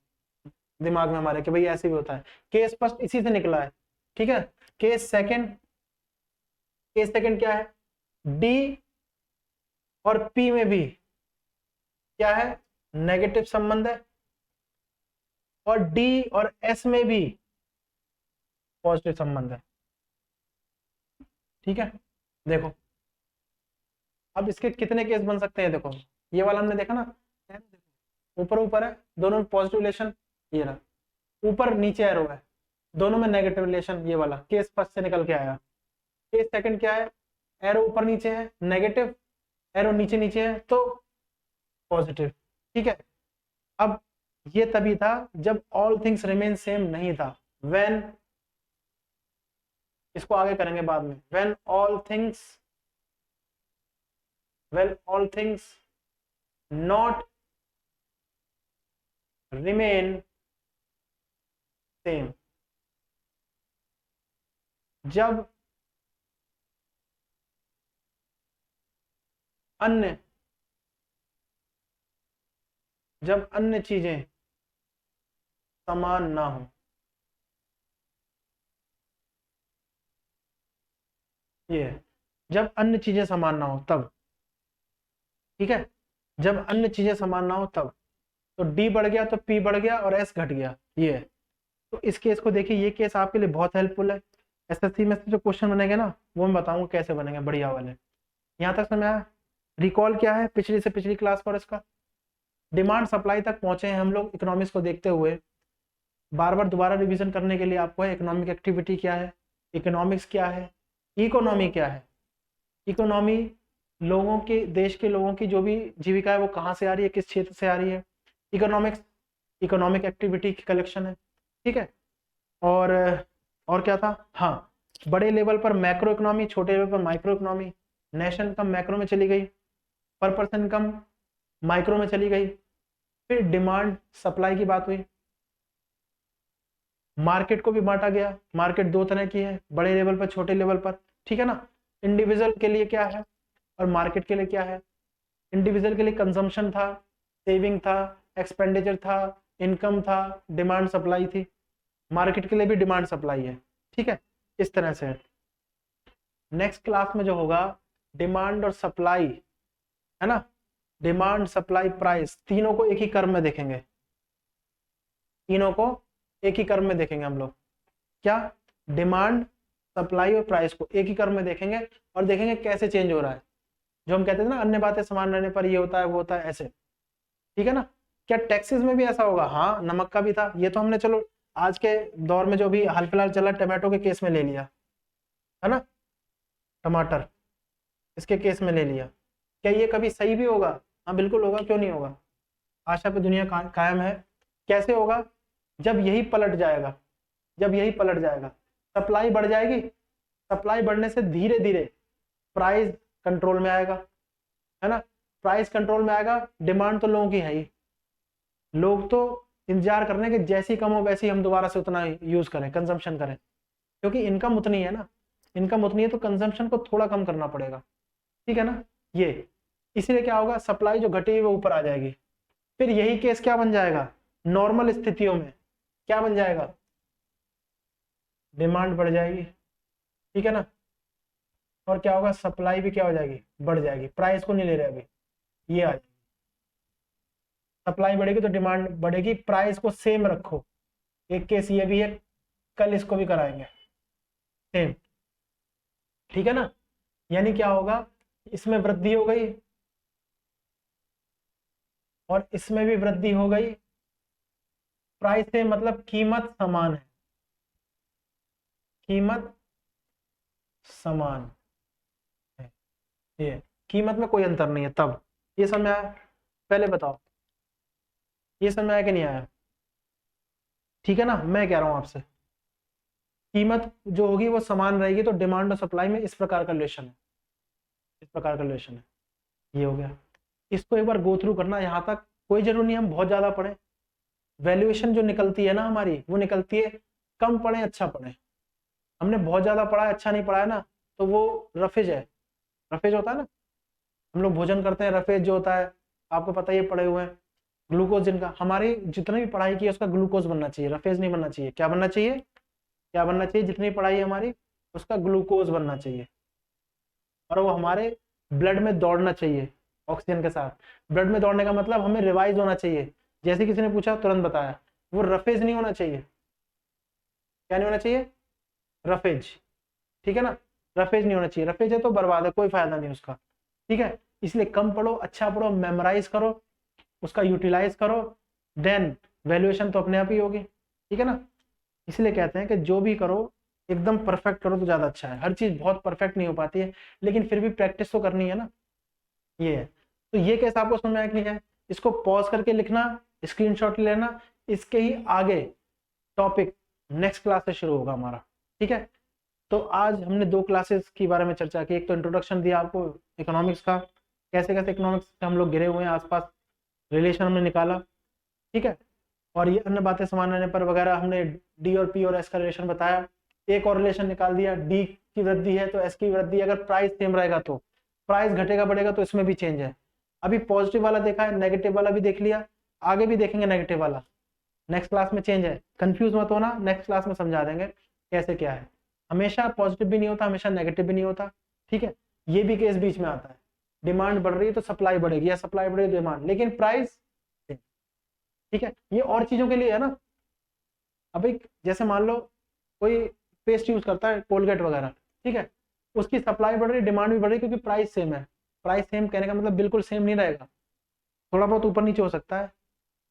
Speaker 1: दिमाग में हमारे कि भाई ऐसे भी होता है। केस फर्स्ट इसी से निकला है, ठीक है। केस सेकंड, केस सेकंड क्या है, डी और पी में भी क्या है, नेगेटिव संबंध है, और डी और एस में भी पॉजिटिव संबंध है, ठीक है। देखो अब इसके कितने केस बन सकते हैं, देखो ये वाला हमने देखा ना, ऊपर ऊपर है, दोनों में पॉजिटिव रिलेशन, ये रहा, ऊपर नीचे एरो है, दोनों में नेगेटिव रिलेशन, ये वाला केस फर्स्ट से निकल के आया। केस सेकंड क्या है, एरो ऊपर नीचे है नेगेटिव, एरो नीचे नीचे है तो पॉजिटिव, ठीक है। अब ये तभी था जब ऑल थिंग्स रिमेन सेम नहीं था, व्हेन, इसको आगे करेंगे बाद में, when all things not remain same, जब अन्य चीजें समान ना हो, ये है, जब अन्य चीजें समान ना हो तब, ठीक है, जब अन्य चीजें समान ना हो तब, तो डी बढ़ गया तो पी बढ़ गया और एस घट गया, ये है। तो इस केस को देखिए, ये केस आपके लिए बहुत हेल्पफुल है। एसएससी में से जो क्वेश्चन बनेंगे ना वो मैं बताऊंगा कैसे बनेंगे, बढ़िया वाले। यहाँ तक समझ आया, रिकॉल क्या है पिछली से पिछली क्लास पर, इसका डिमांड सप्लाई तक पहुंचे हैं हम लोग इकोनॉमिक्स को देखते हुए। बार बार दोबारा रिवीजन करने के लिए आपको है, इकोनॉमिक एक्टिविटी क्या है, इकोनॉमिक्स क्या है, इकोनॉमी क्या है। इकोनॉमी लोगों के, देश के लोगों की जो भी जीविका है वो कहाँ से आ रही है, किस क्षेत्र से आ रही है। इकोनॉमिक्स इकोनॉमिक एक्टिविटी की कलेक्शन है, ठीक है। और क्या था, हाँ, बड़े लेवल पर मैक्रो इकोनॉमी, छोटे लेवल पर micro economy. National income macro में चली गई, पर पर्सन इनकम माइक्रो में चली गई। फिर डिमांड सप्लाई की बात हुई, मार्केट को भी बांटा गया, मार्केट दो तरह की है, बड़े लेवल पर छोटे लेवल पर, ठीक है ना। इंडिविजुअल के लिए क्या है और मार्केट के लिए क्या है। इंडिविजुअल के लिए कंजम्पशन था, सेविंग था, एक्सपेंडिचर था, इनकम था, डिमांड सप्लाई थी। मार्केट के लिए भी डिमांड सप्लाई है, ठीक है, इस तरह से। नेक्स्ट क्लास में जो होगा, डिमांड और सप्लाई, है ना, डिमांड सप्लाई प्राइस, तीनों को एक ही कर्व में देखेंगे, तीनों को एक ही कर्व में देखेंगे हम लोग। क्या, डिमांड सप्लाई और प्राइस को एक ही कर्व में देखेंगे और देखेंगे कैसे चेंज हो रहा है। जो हम कहते थे ना, अन्य बातें समान रहने पर ये होता है वो होता है, ऐसे, ठीक है ना। क्या टैक्सेस में भी ऐसा होगा, हाँ, नमक का भी था, ये तो हमने चलो आज के दौर में जो भी हाल फिलहाल चला टमाटो के केस में ले लिया, है ना, टमाटर इसके केस में ले लिया। क्या ये कभी सही भी होगा, हाँ बिल्कुल होगा, क्यों नहीं होगा, आशा पे दुनिया कायम है। कैसे होगा, जब यही पलट जाएगा, जब यही पलट जाएगा, सप्लाई बढ़ जाएगी, सप्लाई बढ़ने से धीरे धीरे प्राइस कंट्रोल में आएगा, है ना, प्राइस कंट्रोल में आएगा। डिमांड तो लोगों की है ही, लोग तो इंतजार कर रहे हैं कि जैसी कम हो वैसी हम दोबारा से उतना यूज करें, कंजम्पशन करें, क्योंकि इनकम उतनी है ना, इनकम उतनी है तो कंजम्पशन को थोड़ा कम करना पड़ेगा, ठीक है ना। ये इसीलिए क्या होगा, सप्लाई जो घटी है वो ऊपर आ जाएगी। फिर यही केस क्या बन जाएगा, नॉर्मल स्थितियों में क्या बन जाएगा, डिमांड बढ़ जाएगी, ठीक है ना, और क्या होगा, सप्लाई भी क्या हो जाएगी, बढ़ जाएगी। प्राइस को नहीं ले रहे अभी, ये आ जाएगी, सप्लाई बढ़ेगी तो डिमांड बढ़ेगी, प्राइस को सेम रखो। एक केस ये भी है, कल इसको भी कराएंगे सेम, ठीक है ना। यानी क्या होगा, इसमें वृद्धि हो गई और इसमें भी वृद्धि हो गई, प्राइस से मतलब कीमत समान है, कीमत समान है, ये कीमत में कोई अंतर नहीं है तब। ये समझ में आया, पहले बताओ ये समझ में आया कि नहीं आया, ठीक है ना। मैं कह रहा हूं आपसे, कीमत जो होगी वो समान रहेगी, तो डिमांड और सप्लाई में इस प्रकार का रिलेशन है, इस प्रकार का रिलेशन है। ये हो गया, इसको एक बार गो थ्रू करना। यहाँ तक कोई जरूरी नहीं हम बहुत ज्यादा पढ़े, वैल्यूएशन जो निकलती है ना हमारी, वो निकलती है कम पढ़े अच्छा पढ़े। हमने बहुत ज्यादा पढ़ा है अच्छा नहीं पढ़ा है ना, तो वो रफेज है, रफेज होता है ना, हम लोग भोजन करते हैं, रफेज जो होता है आपको पता ही है, पढ़े हुए हैं। ग्लूकोज जिनका, हमारी जितनी भी पढ़ाई की है उसका ग्लूकोज बनना चाहिए, रफेज नहीं बनना चाहिए। क्या बनना चाहिए, क्या बनना चाहिए, जितनी पढ़ाई है हमारी उसका ग्लूकोज बनना चाहिए, और वो हमारे ब्लड में दौड़ना चाहिए ऑक्सीजन के साथ। ब्लड में दौड़ने का मतलब हमें रिवाइज होना चाहिए, जैसे किसी ने पूछा तुरंत बताया। वो रफेज नहीं होना चाहिए, क्या नहीं होना चाहिए, रफेज, ठीक है ना, रफेज नहीं होना चाहिए। रफेज है तो बर्बाद है, कोई फायदा नहीं उसका, ठीक है। इसलिए कम पढ़ो अच्छा पढ़ो, मेमोराइज करो, उसका यूटिलाइज करो, देन वैल्यूएशन तो अपने आप ही होगी, ठीक है ना। इसलिए कहते हैं कि जो भी करो एकदम परफेक्ट करो तो ज्यादा अच्छा है। हर चीज बहुत परफेक्ट नहीं हो पाती है, लेकिन फिर भी प्रैक्टिस तो करनी है ना, ये है। तो ये कैसे आपको समझ में आया कि है, इसको पॉज करके लिखना, स्क्रीनशॉट लेना, इसके ही आगे टॉपिक नेक्स्ट क्लास से शुरू होगा हमारा, ठीक है। तो आज हमने 2 क्लासेस के बारे में चर्चा की। एक तो इंट्रोडक्शन दिया आपको इकोनॉमिक्स का, कैसे कैसे इकोनॉमिक्स से हम लोग गिरे हुए हैं, आसपास रिलेशन हमने निकाला, ठीक है। और ये अन्य बातें समान रहने पर वगैरह हमने डी और पी और एस का रिलेशन बताया। एक और रिलेशन निकाल दिया, डी की वृद्धि है तो एस की वृद्धि, अगर प्राइस सेम रहेगा तो, प्राइस घटेगा बढ़ेगा तो इसमें भी चेंज है। अभी पॉजिटिव वाला देखा है, नेगेटिव वाला भी देख लिया, आगे भी देखेंगे नेगेटिव वाला। नेक्स्ट क्लास में चेंज है, कंफ्यूज मत होना, नेक्स्ट क्लास में समझा देंगे कैसे क्या है। हमेशा पॉजिटिव भी नहीं होता, हमेशा नेगेटिव भी नहीं होता, ठीक है। ये भी केस बीच में आता है, डिमांड बढ़ रही है तो सप्लाई बढ़ेगी, या सप्लाई बढ़ेगी डिमांड, लेकिन प्राइस, ठीक है। ये और चीजों के लिए है ना। अब एक जैसे मान लो कोई पेस्ट यूज करता है कोलगेट वगैरह, ठीक है, उसकी सप्लाई बढ़ रही है डिमांड भी बढ़ रही है, क्योंकि प्राइस सेम है। प्राइस सेम कहने का मतलब बिल्कुल सेम नहीं रहेगा, थोड़ा बहुत ऊपर नीचे हो सकता है।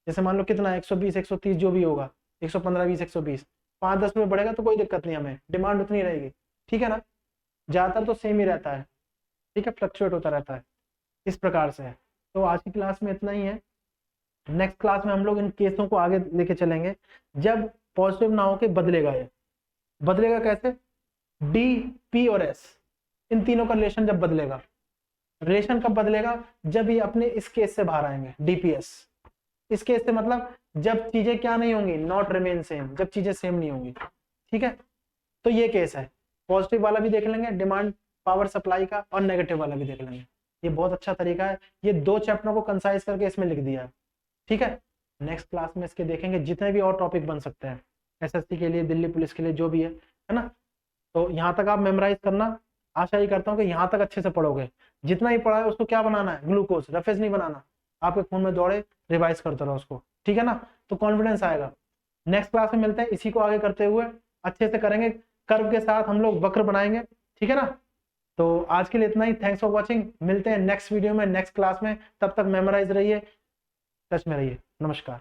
Speaker 1: जैसे मान लो कितना 120 130 जो भी होगा, 115 20 120, 5-10 रुपये बढ़ेगा तो कोई दिक्कत नहीं, हमें डिमांड उतनी रहेगी, ठीक है ना। ज्यादातर तो सेम ही रहता है, ठीक है, फ्लक्चुएट होता रहता है, इस प्रकार से है। तो आज की क्लास में इतना ही है। नेक्स्ट क्लास में हम लोग इन केसों को आगे लेके चलेंगे, जब पॉजिटिव ना हो के बदलेगा। ये बदलेगा कैसे, डी पी और एस, इन तीनों का रिलेशन जब बदलेगा। रिलेशन कब बदलेगा, जब ये अपने इस केस से बाहर आएंगे, डीपीएस। इस केस से मतलब जब चीजें क्या नहीं होंगी, नॉट रिमेन सेम, जब चीजें सेम नहीं होंगी, ठीक है। तो ये केस है, पॉजिटिव वाला भी देख लेंगे डिमांड पावर सप्लाई का, और नेगेटिव वाला भी देख लेंगे। ये बहुत अच्छा तरीका है, ये 2 चैप्टरों को कंसाइज करके इसमें लिख दिया है, ठीक है। नेक्स्ट क्लास में इसके देखेंगे जितने भी और टॉपिक बन सकते हैं, एसएससी के लिए, दिल्ली पुलिस के लिए, जो भी है ना। तो यहाँ तक आप मेमोराइज करना, आशा ही करता हूँ कि यहाँ तक अच्छे से पढ़ोगे। जितना ही पढ़ा है उसको क्या बनाना है, ग्लूकोज, रफेज नहीं बनाना, आपके खून में दौड़े, रिवाइज करते रहो उसको, ठीक है ना। तो कॉन्फिडेंस आएगा। नेक्स्ट क्लास में मिलते हैं, इसी को आगे करते हुए अच्छे से करेंगे, कर्व के साथ हम लोग वक्र बनाएंगे, ठीक है ना। तो आज के लिए इतना ही, थैंक्स फॉर वॉचिंग, मिलते हैं नेक्स्ट वीडियो में, नेक्स्ट क्लास में। तब तक मेमोराइज रहिए, टच में रहिए, नमस्कार।